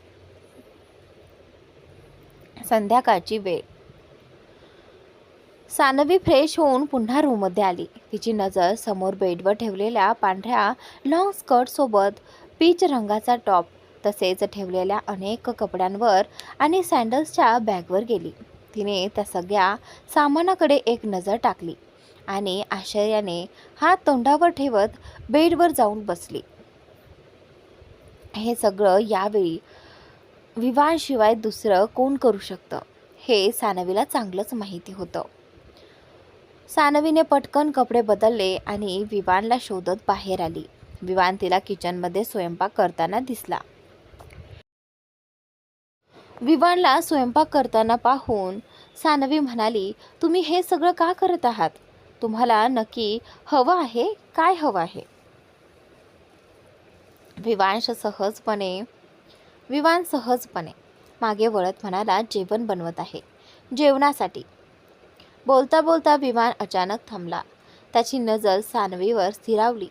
संध्याकाळची वेळ. सानवी फ्रेश होऊन पुन्हा रूममध्ये आली. तिची नजर समोर बेडवर ठेवलेल्या पांढऱ्या लॉंग स्कर्टसोबत पीच रंगाचा टॉप तसेच ठेवलेल्या अनेक कपड्यांवर आणि सँडल्सच्या बॅगवर गेली. तिने त्या सगळ्या सामानाकडे एक नजर टाकली आणि आश्चर्याने हात तोंडावर ठेवत बेडवर जाऊन बसली. हे सगळं यावेळी विवानशिवाय दुसरं कोण करू शकतं हे सानवीला चांगलंच माहिती होतं. सानवीने पटकन कपडे बदलले आणि विवानला शोधत बाहेर आली. विवान तिला किचनमध्ये स्वयंपाक करताना दिसला. विवानला स्वयंपाक करताना पाहून सानवी म्हणाली, तुम्ही हे सगळं का करत आहात? तुम्हाला नक्की हवं आहे, काय हवं आहे? विवान सहजपणे मागे वळत म्हणाला, जेवण बनवत आहे, जेवणासाठी. बोलता बोलता विवान अचानक थांबला. त्याची नजर सानवीवर स्थिरावली.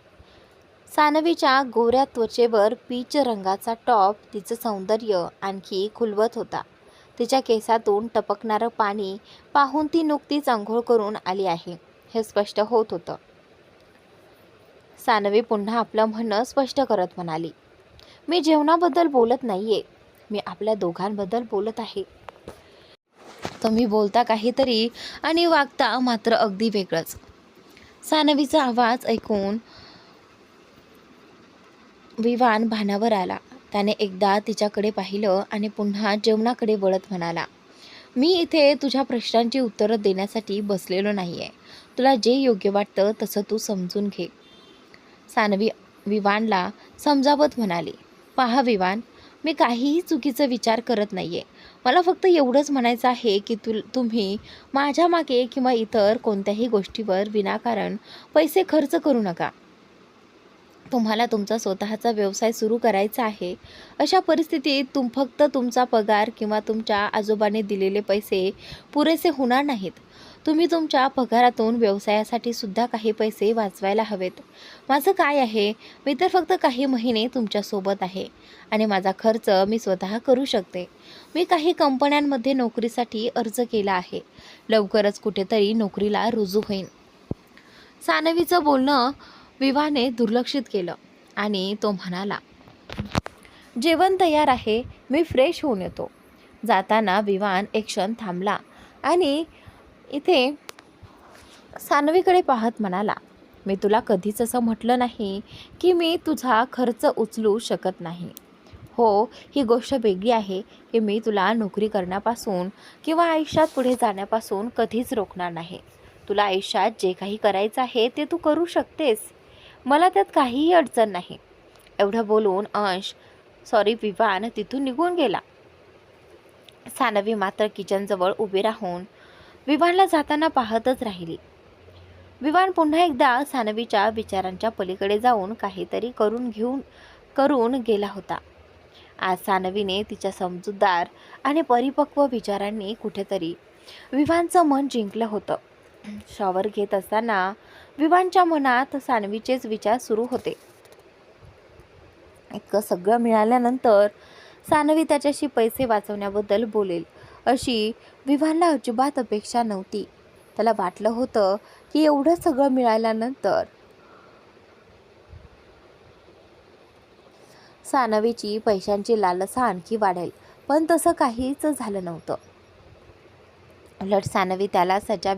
सानवीच्या गोऱ्या त्वचेवर पीच रंगाचा टॉप तिचं सौंदर्य आणखी खुलवत होता. तिच्या केसातून टपकणारं पाणी पाहून ती नुकतीच आंघोळ करून आली आहे हे स्पष्ट होत होतं. सानवी पुन्हा आपलं म्हणणं स्पष्ट करत म्हणाली, मी जेवणाबद्दल बोलत नाहीये, मी आपल्या दोघांबद्दल बोलत आहे. तुम्ही बोलता काहीतरी आणि वागता मात्र अगदी वेगळंच. सानवीचा आवाज ऐकून विवान भानावर आला. त्याने एकदा तिच्याकडे पाहिलं आणि पुन्हा जेवणाकडे वळत म्हणाला, मी इथे तुझ्या प्रश्नांची उत्तरं देण्यासाठी बसलेलो नाही आहे. तुला जे योग्य वाटतं तसं तू समजून घे. सानवी विवानला समजावत म्हणाली, पहा विवान, मी काहीही चुकीचा विचार करत नाही आहे. मला फक्त एवढंच म्हणायचं आहे की तुम्ही माझ्या मागे किंवा इतर कोणत्याही गोष्टीवर विनाकारण पैसे खर्च करू नका. तुम्हाला तुमचा स्वतःचा व्यवसाय सुरू करायचा आहे. अशा परिस्थितीत फक्त तुमचा पगार किंवा तुमच्या आजोबाने दिलेले पैसे पुरेसे होणार नाहीत. तुम्ही तुमच्या पगारातून व्यवसायासाठी सुद्धा काही पैसे वाचवायला हवेत. माझं काय आहे, मी तर फक्त काही महिने तुमच्यासोबत आहे आणि माझा खर्च मी स्वतः करू शकते. मी काही कंपन्यांमध्ये नोकरीसाठी अर्ज केला आहे. लवकरच कुठेतरी नोकरीला रुजू होईन. सानवीचं बोलणं विवाने दुर्लक्षित केलं आणि तो म्हणाला, जेवण तयार आहे, मी फ्रेश होऊन येतो. जाताना विवान एक क्षण थांबला आणि इथे सानवीकडे पाहत म्हणाला, मी तुला कधीच असं म्हटलं नाही की मी तुझा खर्च उचलू शकत नाही. हो, ही गोष्ट वेगळी आहे की मी तुला नोकरी करण्यापासून किंवा आयुष्यात पुढे जाण्यापासून कधीच रोखणार नाही. तुला आयुष्यात जे काही करायचं आहे ते तू करू शकतेस. मला त्यात काहीही अडचण नाही. एवढं बोलून विवान तिथून निघून गेला. सानवी मात्र किचनजवळ उभी राहून विवानला जाताना पाहतच राहिली. विवान पुन्हा एकदा सानवीच्या विचारांच्या पलीकडे जाऊन काहीतरी करून गेला होता. आज सानवीने तिच्या समजूतदार आणि परिपक्व विचारांनी कुठेतरी विवानचं मन जिंकलं होतं. शॉवर घेत असताना विवानच्या मनात सानवीचेच विचार सुरू होते. इतकं सगळं मिळाल्यानंतर सानवी त्याच्याशी पैसे वाचवण्याबद्दल बोलेल अशी विवानला अजिबात अपेक्षा नव्हती. त्याला वाटलं होतं की एवढं सगळं मिळाल्यानंतर सानवीची पैशांची लालसा आणखी वाढेल, पण तसं काहीच झालं नव्हतं. उलट सानवी त्याला त्याच्या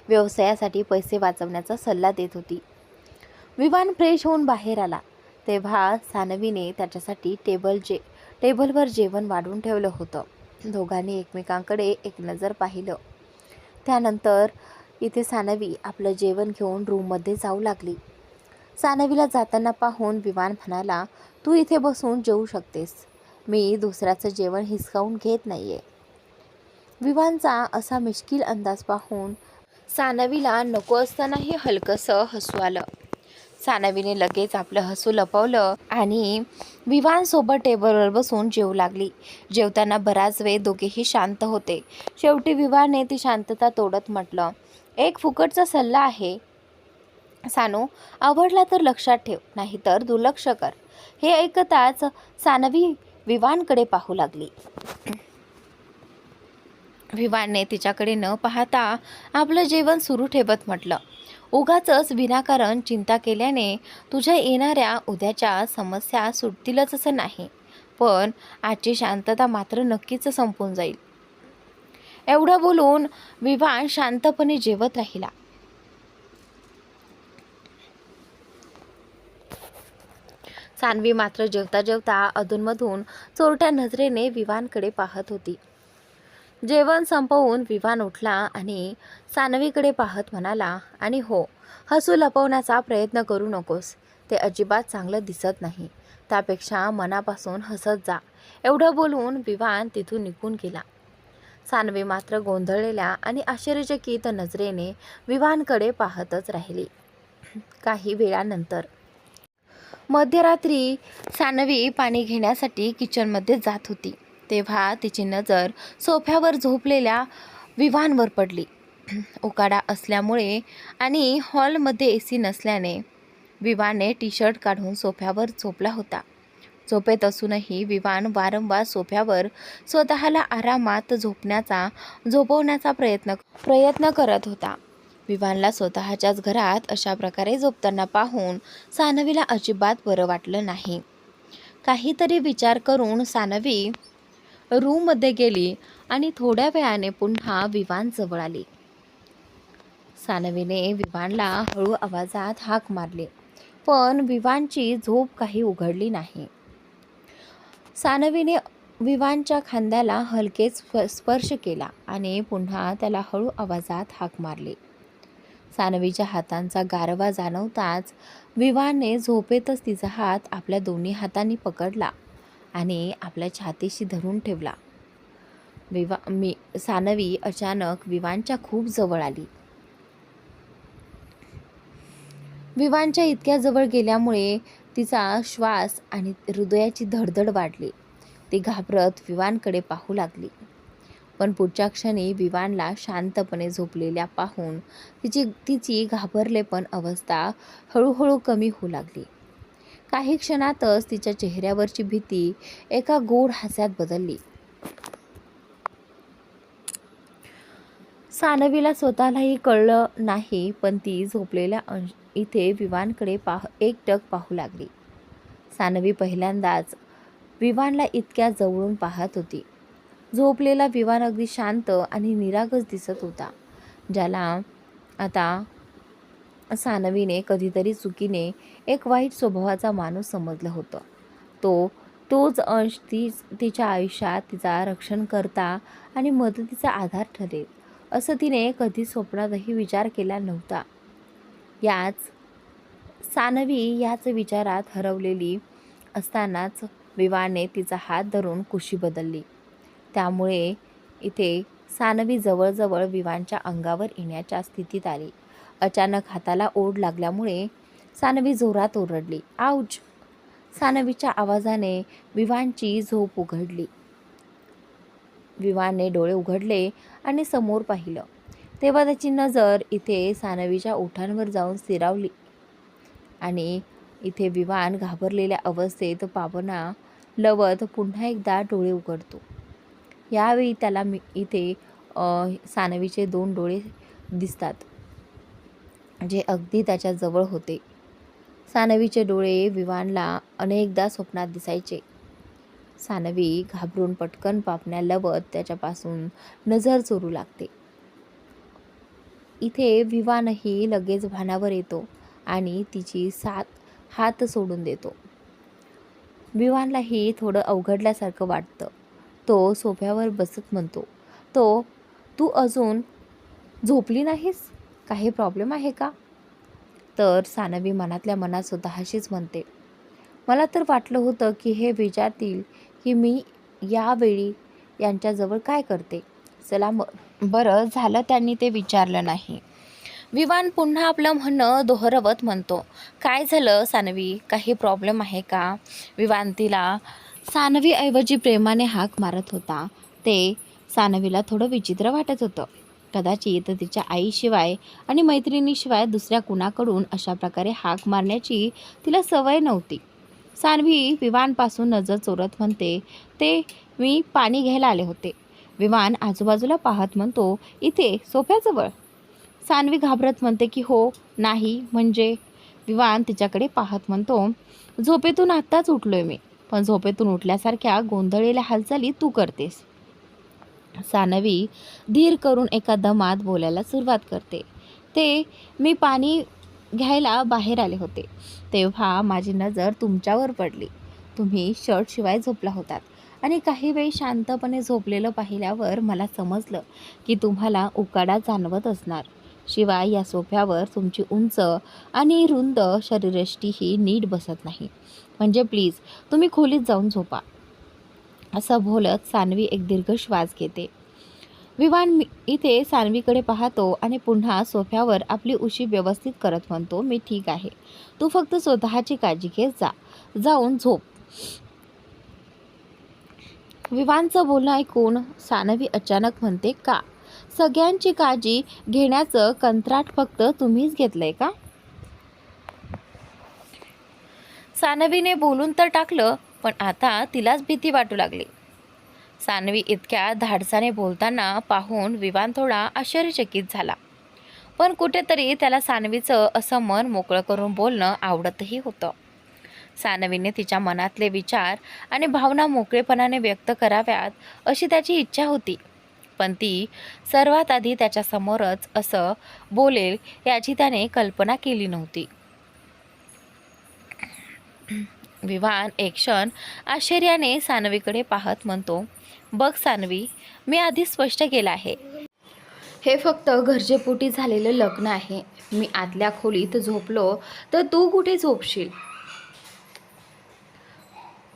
व्यवसायासाठी पैसे वाचवण्याचा सल्ला देत होती. विवान फ्रेश होऊन बाहेर आला तेव्हा सानवीने त्याच्यासाठी टेबलवर जेवण वाढून ठेवलं होतं. दोघांनी एकमेकांकडे एक नजर पाहिलं. त्यानंतर इथे सानवी आपलं जेवण घेऊन रूममध्ये जाऊ लागली. सानवीला जाताना पाहून विवान म्हणाला, तू इथे बसून जेवू शकतेस, मी दुसऱ्याचं जेवण हिसकावून घेत नाहीये. विवानचा असा मिश्किल अंदाज पाहून सानवीला नको असतानाही हलकंसं हसू आलं. सानवीने लगेच आपलं हसू लपवलं आणि विवानसोबत टेबलवर बसून जेवू लागली. जेवताना बराच वेळ दोघेही शांत होते. शेवटी विवानने ती शांतता तोडत म्हटलं, एक फुकटचा सल्ला आहे सानू, आवडला तर लक्षात ठेव, नाही तर दुर्लक्ष कर. हे ऐकताच सानवी विवानकडे पाहू लागली. विवानने तिच्याकडे न पाहता आपलं जेवण सुरू ठेवत म्हटलं, उगाचच विनाकारण चिंता केल्याने तुझ्या येणाऱ्या उद्याच्या समस्या सुटतीलच असं नाही, पण आजची शांतता मात्र नक्कीच संपून जाईल. एवढं बोलून विवान शांतपणे जेवत राहिला. सानवी मात्र जेवता जेवता अधूनमधून चोरट्या नजरेने विवानकडे पाहत होती. जेवण संपवून विवान उठला आणि सानवीकडे पाहत म्हणाला, आणि हो, हसू लपवण्याचा प्रयत्न करू नकोस, ते अजिबात चांगलं दिसत नाही, त्यापेक्षा मनापासून हसत जा. एवढं बोलून विवान तिथून निघून गेला. सानवी मात्र गोंधळलेल्या आणि आश्चर्यचकित नजरेने विवानकडे पाहतच राहिली. काही वेळानंतर मध्यरात्री सानवी पाणी घेण्यासाठी किचनमध्ये जात होती तेव्हा तिची नजर सोफ्यावर झोपलेल्या विवानवर पडली. उकाडा असल्यामुळे आणि हॉलमध्ये एसी नसल्याने विवानने टी शर्ट काढून सोफ्यावर झोपला होता. झोपेत असूनही विवान वारंवार सोफ्यावर स्वतःला आरामात झोपवण्याचा प्रयत्न करत होता. विवानला स्वतःच्याच घरात अशा प्रकारे झोपताना पाहून सानवीला अजिबात बरं वाटलं नाही. काहीतरी विचार करून सानवी रूममध्ये गेली आणि थोड्या वेळाने पुन्हा विवान जवळ आली. सानवीने विवानला हळू आवाजात हाक मारली, पण विवानची झोप काही उघडली नाही. सानवीने विवानच्या खांद्याला हलकेच स्पर्श केला आणि पुन्हा त्याला हळू आवाजात हाक मारली. सानवीच्या हातांचा गारवा जाणवताच विवानने झोपेतच तिचा हात आपल्या दोन्ही हातांनी पकडला आणि आपल्या छातीशी धरून ठेवला. सानवी अचानक विवानच्या खूप जवळ आली. विवानच्या इतक्या जवळ गेल्यामुळे तिचा श्वास आणि हृदयाची धडधड वाढली. ती घाबरत विवानकडे पाहू लागली, पण पुढच्या क्षणी विवानला शांतपणे झोपलेल्या पाहून तिची घाबरलेपण अवस्था हळूहळू कमी होऊ लागली. काही क्षणातच तिच्या चेहऱ्यावरची भीती एका गोड हास्यात बदलली. सानवीला स्वतःलाही कळलं नाही, पण ती झोपलेल्या इथे विवानकडे एकटक पाहू लागली. सानवी पहिल्यांदाच विवानला इतक्या जवळून पाहत होती. झोपलेला विवान अगदी शांत आणि निरागस दिसत होता, ज्याला आता सानवीने कधीतरी चुकीने एक वाईट स्वभावाचा माणूस समजलं होतं. तोच अंश तिच्या आयुष्यात तिचा रक्षणकर्ता आणि मदतीचा आधार ठरेल असं तिने कधी स्वप्नातही विचार केला नव्हता. सानवी याच विचारात हरवलेली असतानाच विवाने तिचा हात धरून कुशी बदलली. त्यामुळे इथे सानवी जवळजवळ विवानच्या अंगावर येण्याच्या स्थितीत आली. अचानक हाताला ओढ लागल्यामुळे सानवी जोरात ओरडली. आऊच! सानवीच्या आवाजाने विवानची झोप उघडली. विवानने डोळे उघडले आणि समोर पाहिलं तेव्हा त्याची नजर इथे सानवीच्या ओठांवर जाऊन स्थिरावली आणि इथे विवान घाबरलेल्या अवस्थेत पावना लवत पुन्हा एकदा डोळे उघडतो. यावेळी त्याला इथे सानवीचे 2 डोळे दिसतात, जे अगदी त्याच्या जवळ होते. सानवीचे डोळे विवानला अनेकदा स्वप्नात दिसायचे. सानवी घाबरून पटकन पापण्या लवत त्याच्यापासून नजर चोरू लागते. इथे विवानही लगेच भानावर येतो आणि तिची हात सोडून देतो. विवानलाही थोडं अवघडल्यासारखं वाटतं. तो सोफ्यावर बसत म्हणतो, तू अजून झोपली नाहीस? काही प्रॉब्लेम आहे का? तर सानवी मनातल्या मनात स्वतःशीच म्हणते, मला तर वाटलं होतं की हे विचारतील की मी यावेळी यांच्याजवळ काय करते. चला बरं झालं त्यांनी ते विचारलं नाही. विवान पुन्हा आपलं म्हणणं दोहरवत म्हणतो, काय झालं सानवी, काही प्रॉब्लेम आहे का? विवान तिला सानवीऐवजी प्रेमाने हाक मारत होता. ते सानवीला थोडं विचित्र वाटत होतं. कदाचित तिच्या आईशिवाय आणि मैत्रिणीशिवाय दुसऱ्या कुणाकडून अशा प्रकारे हाक मारण्याची तिला सवय नव्हती. सानवी विवानपासून नजर चोरत म्हणते, ते मी पाणी घ्यायला आले होते. विवान आजूबाजूला पाहत म्हणतो, इथे सोफ्याजवळ? सानवी घाबरत म्हणते की हो, नाही म्हणजे? विवान तिच्याकडे पाहत म्हणतो, झोपेतून आत्ताच उठलोय मी, पण झोपेतून उठल्यासारख्या गोंधळलेल्या हालचाली तू करतेस. सानवी धीर करून एका दमात बोलायला सुरुवात करते, ते मी पाणी घ्यायला बाहेर आले होते तेव्हा माझी नजर तुमच्यावर पडली. तुम्ही शर्टशिवाय झोपला होतात आणि काही वेळ शांतपणे झोपलेलं पाहिल्यावर मला समजलं की तुम्हाला उकाडा जाणवत असणार. शिवाय या सोफ्यावर तुमची उंच आणि रुंद शरीरयष्टीही नीट बसत नाही. म्हणजे प्लीज तुम्ही खोलीत जाऊन झोपा. असं बोलत सानवी एक दीर्घ श्वास घेते. विवान इथे सानवीकडे पाहतो आणि पुन्हा सोफ्यावर आपली उशी व्यवस्थित करत म्हणतो, मी ठीक आहे, तू फक्त स्वतःची काळजी घेत जाऊन झोप. विवानचं बोलणं ऐकून सानवी अचानक म्हणते, का? सगळ्यांची काळजी घेण्याचं कंत्राट फक्त तुम्हीच घेतलंय का? सानवीने बोलून तर टाकलं, पण आता तिलाच भीती वाटू लागली. सानवी इतक्या धाडसाने बोलताना पाहून विवान थोडा आश्चर्यचकित झाला, पण कुठेतरी त्याला सानवीचं असं मन मोकळं करून बोलणं आवडतही होतं. सानवीने तिच्या मनातले विचार आणि भावना मोकळेपणाने व्यक्त कराव्यात अशी त्याची इच्छा होती, पण ती सर्वात आधी त्याच्यासमोरच असं बोलेल याची त्याने कल्पना केली नव्हती. विवान एक क्षण आश्चर्याने सानवीकडे पाहत म्हणतो, बघ सानवी, मी आधी स्पष्ट केलं आहे, हे फक्त गरजेपोटी झालेलं लग्न आहे. मी आतल्या खोलीत झोपलो तर तू कुठे झोपशील?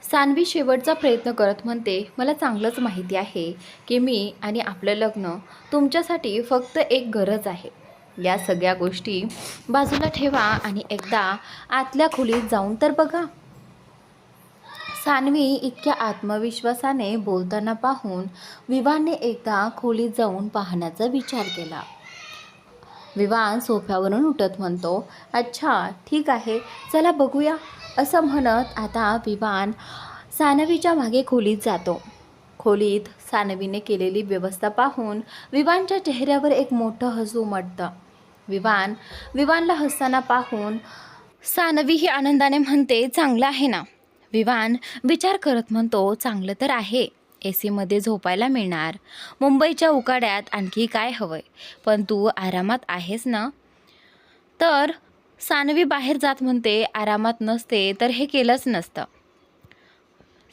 सानवी शेवटचा प्रयत्न करत म्हणते, मला चांगलंच माहिती आहे की मी आणि आपलं लग्न तुमच्यासाठी फक्त एक गरज आहे. या सगळ्या गोष्टी बाजूला ठेवा आणि एकदा आतल्या खोलीत जाऊन तर बघा. सानवी इतक्या आत्मविश्वासाने बोलताना पाहून विवानने एकदा खोलीत जाऊन पाहण्याचा विचार केला. विवान सोफ्यावरून उठत म्हणतो, अच्छा ठीक आहे, चला बघूया. असं म्हणत आता विवान सानवीच्या मागे खोलीत जातो. खोलीत सानवीने केलेली व्यवस्था पाहून विवानच्या चेहऱ्यावर एक मोठं हसू उमटतं. विवानला हसताना पाहून सानवी ही आनंदाने म्हणते, चांगलं आहे ना? विवान विचार करत म्हणतो, चांगलं तर आहे, एसीमध्ये झोपायला मिळणार, मुंबईच्या उकाड्यात आणखी काय हवंय, पण तू आरामात आहेस ना? तर सानवी बाहेर जात म्हणते, आरामात नसते तर हे केलंच नसतं.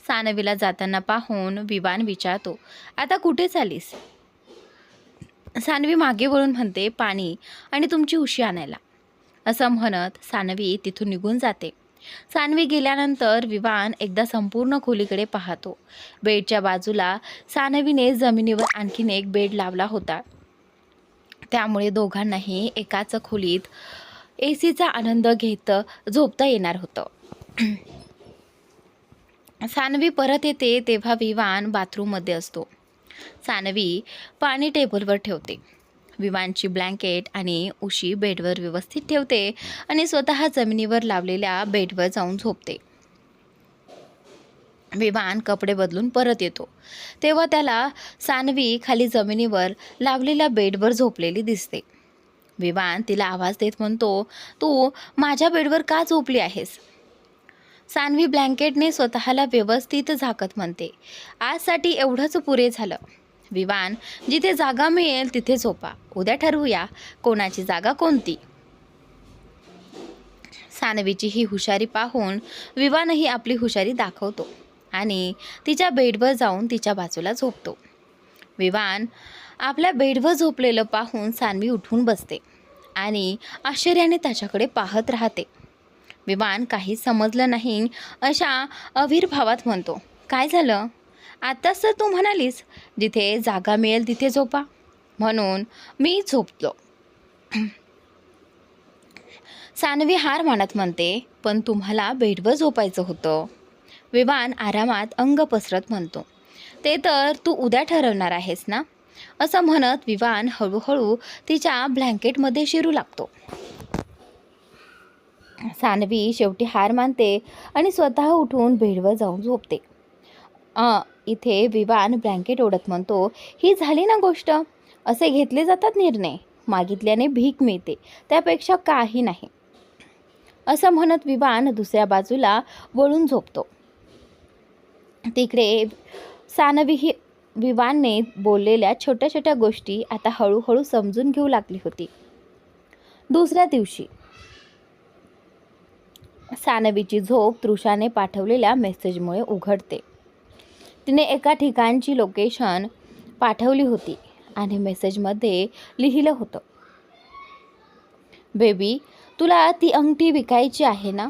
सानवीला जाताना पाहून विवान विचारतो, आता कुठे चालीस? सानवी मागे वळून म्हणते, पाणी आणि तुमची उशी आणायला. असं म्हणत सानवी तिथून निघून जाते. सानवी गेल्यानंतर विवान एकदा संपूर्ण खोलीकडे पाहतो. बेडच्या बाजूला सानवीने जमिनीवर आणखीन एक बेड लावला होता. त्यामुळे दोघांनाही एकाच खोलीत एसीचा आनंद घेत झोपता येणार होतं. सानवी परत येते तेव्हा विवान बाथरूममध्ये असतो. सानवी पाणी टेबलवर ठेवते. विवानची ब्लँकेट आणि उशी बेडवर व्यवस्थित ठेवते आणि स्वतः जमिनीवर लावलेल्या बेडवर जाऊन झोपते. विवान कपडे बदलून परत येतो तेव्हा त्याला सानवी खाली जमिनीवर लावलेल्या बेडवर झोपलेली दिसते. विवान तिला आवाज देत म्हणतो, तू माझ्या बेडवर का झोपली आहेस? सानवी ब्लँकेटने स्वतःला व्यवस्थित झाकत म्हणते, आजसाठी एवढंच पुरे झालं. विवान, जिथे जागा मिळेल तिथे झोपा. उद्या ठरवूया कोणाची जागा कोणती. सानवीची ही हुशारी पाहून विवानही आपली हुशारी दाखवतो आणि तिच्या बेडवर जाऊन तिच्या बाजूला झोपतो. विवान आपल्या बेडवर झोपलेलं पाहून सानवी उठून बसते आणि आश्चर्याने त्याच्याकडे पाहत राहते. विवान काहीच समजलं नाही अशा अविर्भावात म्हणतो, काय झालं? आत्ताच तर तू म्हणालीस जिथे जागा मिळेल तिथे झोपा, म्हणून मी झोपलो. सानवी हार मानत म्हणते, पण तुम्हाला बेडवर झोपायचं होतं. विवान आरामात अंग पसरत म्हणतो, ते तर तू उद्या ठरवणार आहेस ना. असं म्हणत विवान हळूहळू तिच्या ब्लँकेटमध्ये शिरू लागतो. सानवी शेवटी हार मानते आणि स्वतः उठून बेडवर जाऊन झोपते. इथे विवान ब्लँकेट ओढत म्हणतो, ही झाली ना गोष्ट. असे घेतले जातात निर्णय. मागितल्याने भीक मिळते, त्यापेक्षा काही नाही. असं म्हणत विवान दुसऱ्या बाजूला वळून झोपतो. तिकडे सानवी ही विवानने बोललेल्या छोट्या छोट्या गोष्टी आता हळूहळू समजून घेऊ लागली होती. दुसऱ्या दिवशी सानवीची झोप तृषाने पाठवलेल्या मेसेजमुळे उघडते. तिने एका ठिकाणची लोकेशन पाठवली होती आणि मेसेजमध्ये लिहिलं होतं, बेबी, तुला ती अंगठी विकायची आहे ना?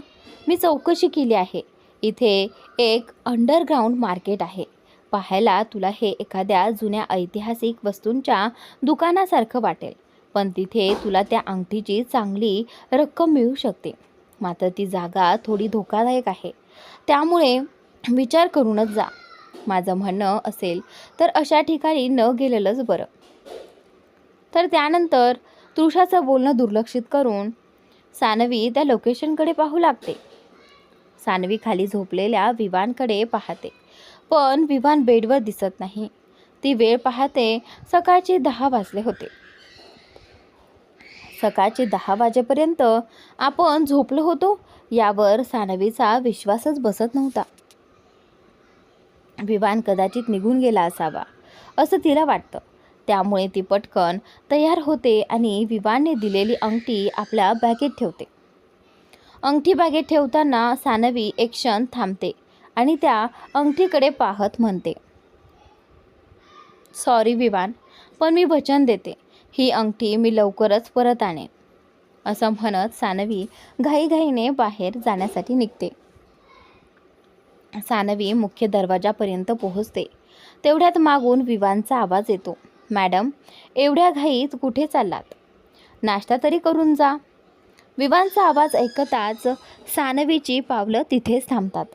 मी चौकशी केली आहे. इथे एक अंडरग्राऊंड मार्केट आहे. पाहायला तुला हे एखाद्या जुन्या ऐतिहासिक वस्तूंच्या दुकानासारखं वाटेल, पण तिथे तुला त्या अंगठीची चांगली रक्कम मिळू शकते. मात्र ती जागा थोडी धोकादायक आहे, त्यामुळे विचार करूनच जा. माझं म्हणणं असेल तर अशा ठिकाणी न गेलेलंच बरं. तर त्यानंतर तृषाचं बोलणं दुर्लक्षित करून सानवी त्या लोकेशनकडे पाहू लागते. सानवी खाली झोपलेल्या विवानकडे पाहते, पण विवान बेडवर दिसत नाही. ती वेळ पाहते, सकाळचे 10 वाजले होते. सकाळचे 10 वाजेपर्यंत आपण झोपलो होतो यावर सानवीचा विश्वासच बसत नव्हता. विवान कदाचित निघून गेला असावा असं तिला वाटतं. त्यामुळे ती पटकन तयार होते आणि विवानने दिलेली अंगठी आपल्या बॅगेत ठेवते. अंगठी बॅगेत ठेवताना सानवी एक क्षण थांबते आणि त्या अंगठीकडे पाहत म्हणते, सॉरी विवान, पण मी वचन देते, ही अंगठी मी लवकरच परत आणेन. असं म्हणत सानवी घाईघाईने बाहेर जाण्यासाठी निघते. सानवी मुख्य दरवाजापर्यंत पोहोचते. तेवढ्यात मागून विवानचा आवाज येतो, मॅडम, एवढ्या घाईत कुठे चाललात? नाश्ता तरी करून जा. विवानचा आवाज ऐकताच सानवीची पावलं तिथेच थांबतात.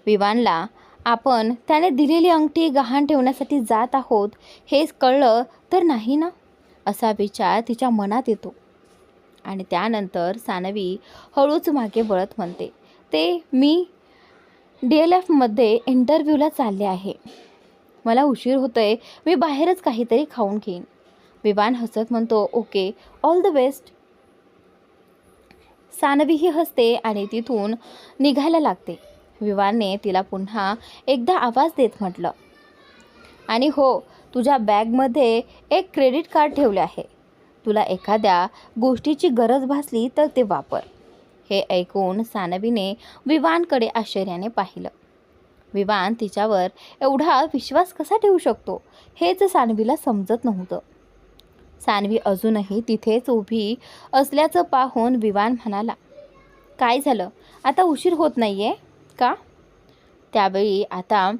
विवानला आपण त्याने दिलेली अंगठी गहाण ठेवण्यासाठी जात आहोत हे कळलं तर नाही ना, असा विचार तिच्या मनात येतो. आणि त्यानंतर सानवी हळूच मागे वळत म्हणते, ते मी DLFमध्ये इंटरव्ह्यूला चालले आहे. मला उशीर होतोय, मी बाहेरच काहीतरी खाऊन घेईन. विवान हसत म्हणतो, ओके, ऑल द बेस्ट. सानवीही हसते आणि तिथून निघायला लागते. विवानने तिला पुन्हा एकदा आवाज देत म्हटलं, आणि हो, तुझ्या बॅगमध्ये एक क्रेडिट कार्ड ठेवले आहे. तुला एखाद्या गोष्टीची गरज भासली तर ते वापर. हे ऐकून सानवीने विवानकडे आश्चर्याने पाहिलं. विवान तिच्यावर एवढा विश्वास कसा ठेवू शकतो हेच सानवीला समजत नव्हतं. सानवी अजूनही तिथेच उभी असल्याचं पाहून विवान म्हणाला, काय झालं, आता उशीर होत नाही आहे का? त्यावेळी आता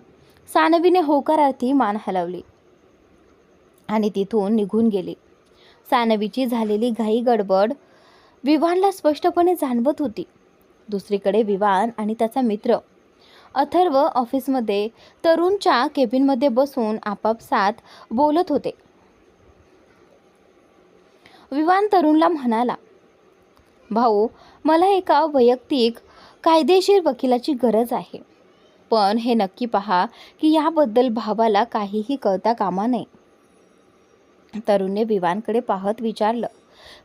सानवीने होकारार्थी मान हलवली आणि तिथून निघून गेली. सानवीची झालेली घाई गडबड विवानला स्पष्टपणे जाणवत होती. दुसरीकडे विवान आणि त्याचा मित्र अथर्व ऑफिसमध्ये तरुणच्या केबिनमध्ये बसून आपापसात बोलत होते. विवान तरुणला म्हणाला, भाऊ, मला एका वैयक्तिक कायदेशीर वकिलाची गरज आहे, पण हे नक्की पहा की याबद्दल भावाला काहीही कळता कामा नये. तरुणने विवानकडे पाहत विचारलं,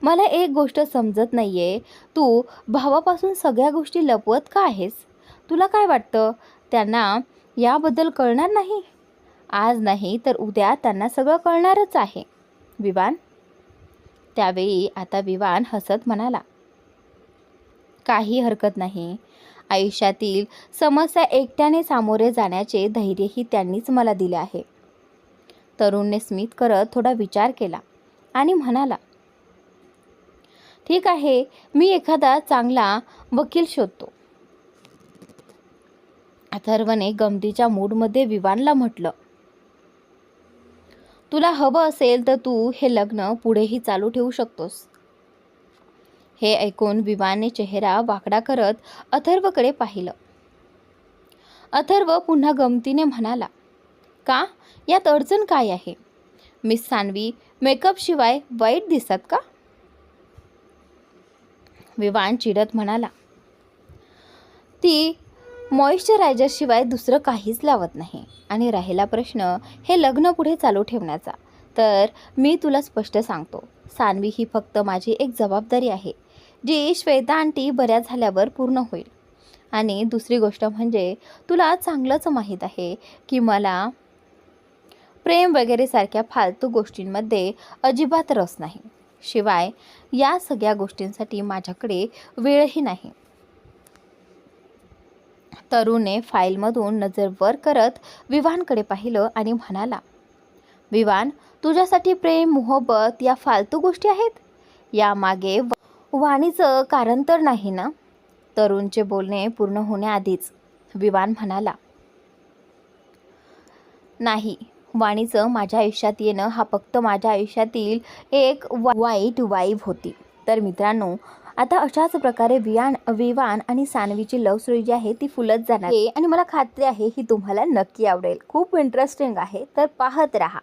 मला एक गोष्ट समजत नाहीये, तू भावापासून सगळ्या गोष्टी लपवत का आहेस? तुला काय वाटतं, त्यांना याबद्दल कळणार नाही? आज नाही तर उद्या त्यांना सगळं कळणारच आहे विवान. त्यावेळी आता विवान हसत म्हणाला, काही हरकत नाही. आयुष्यातील समस्या एकट्याने सामोरे जाण्याचे धैर्यही त्यांनीच मला दिले आहे. तरुणने स्मित करत थोडा विचार केला आणि म्हणाला, ठीक आहे, मी एखादा चांगला वकील शोधतो. अथर्वने गमतीच्या मूडमध्ये विवानला म्हटलं, तुला हवं असेल तर तू हे लग्न पुढेही चालू ठेवू शकतोस. हे ऐकून विवानने चेहरा वाकडा करत अथर्वकडे पाहिलं. अथर्व पुन्हा गमतीने म्हणाला, का, यात अडचण काय आहे? मिस सानवी मेकअपशिवाय वाईट दिसतात का? विवान चिडत म्हणाला, ती मॉइश्चरायझरशिवाय दुसरं काहीच लावत नाही. आणि राहिला प्रश्न हे लग्न पुढे चालू ठेवण्याचा, तर मी तुला स्पष्ट सांगतो, सानवी ही फक्त माझी एक जबाबदारी आहे, जी श्वेता आंटी बऱ्या झाल्यावर पूर्ण होईल. आणि दुसरी गोष्ट म्हणजे तुला चांगलंच माहीत आहे की मला प्रेम वगैरे सारख्या फालतू गोष्टींमध्ये अजिबात रस नाही. शिवाय या सगळ्या गोष्टींसाठी माझ्याकडे वेळही नाही. तरुणने फाईलमधून नजर वर करत विवानकडे पाहिलं आणि म्हणाला, विवान, तुझ्यासाठी प्रेम, मोहब्बत या फालतू गोष्टी आहेत? यामागे वाणीचं कारण तर नाही ना? तरुणचे बोलणे पूर्ण होण्याआधीच विवान म्हणाला, नाही, वाणीचं माझ्या आयुष्यात येणं हा फक्त माझ्या आयुष्यातील एक वाईट वाईब होती. तर मित्रांनो, आता अशाच प्रकारे विवान आणि सानवीची लव्ह स्टोरी जी आहे ती फुलत जाणार आहे आणि मला खात्री आहे ही तुम्हाला नक्की आवडेल. खूप इंटरेस्टिंग आहे, तर पाहत राहा.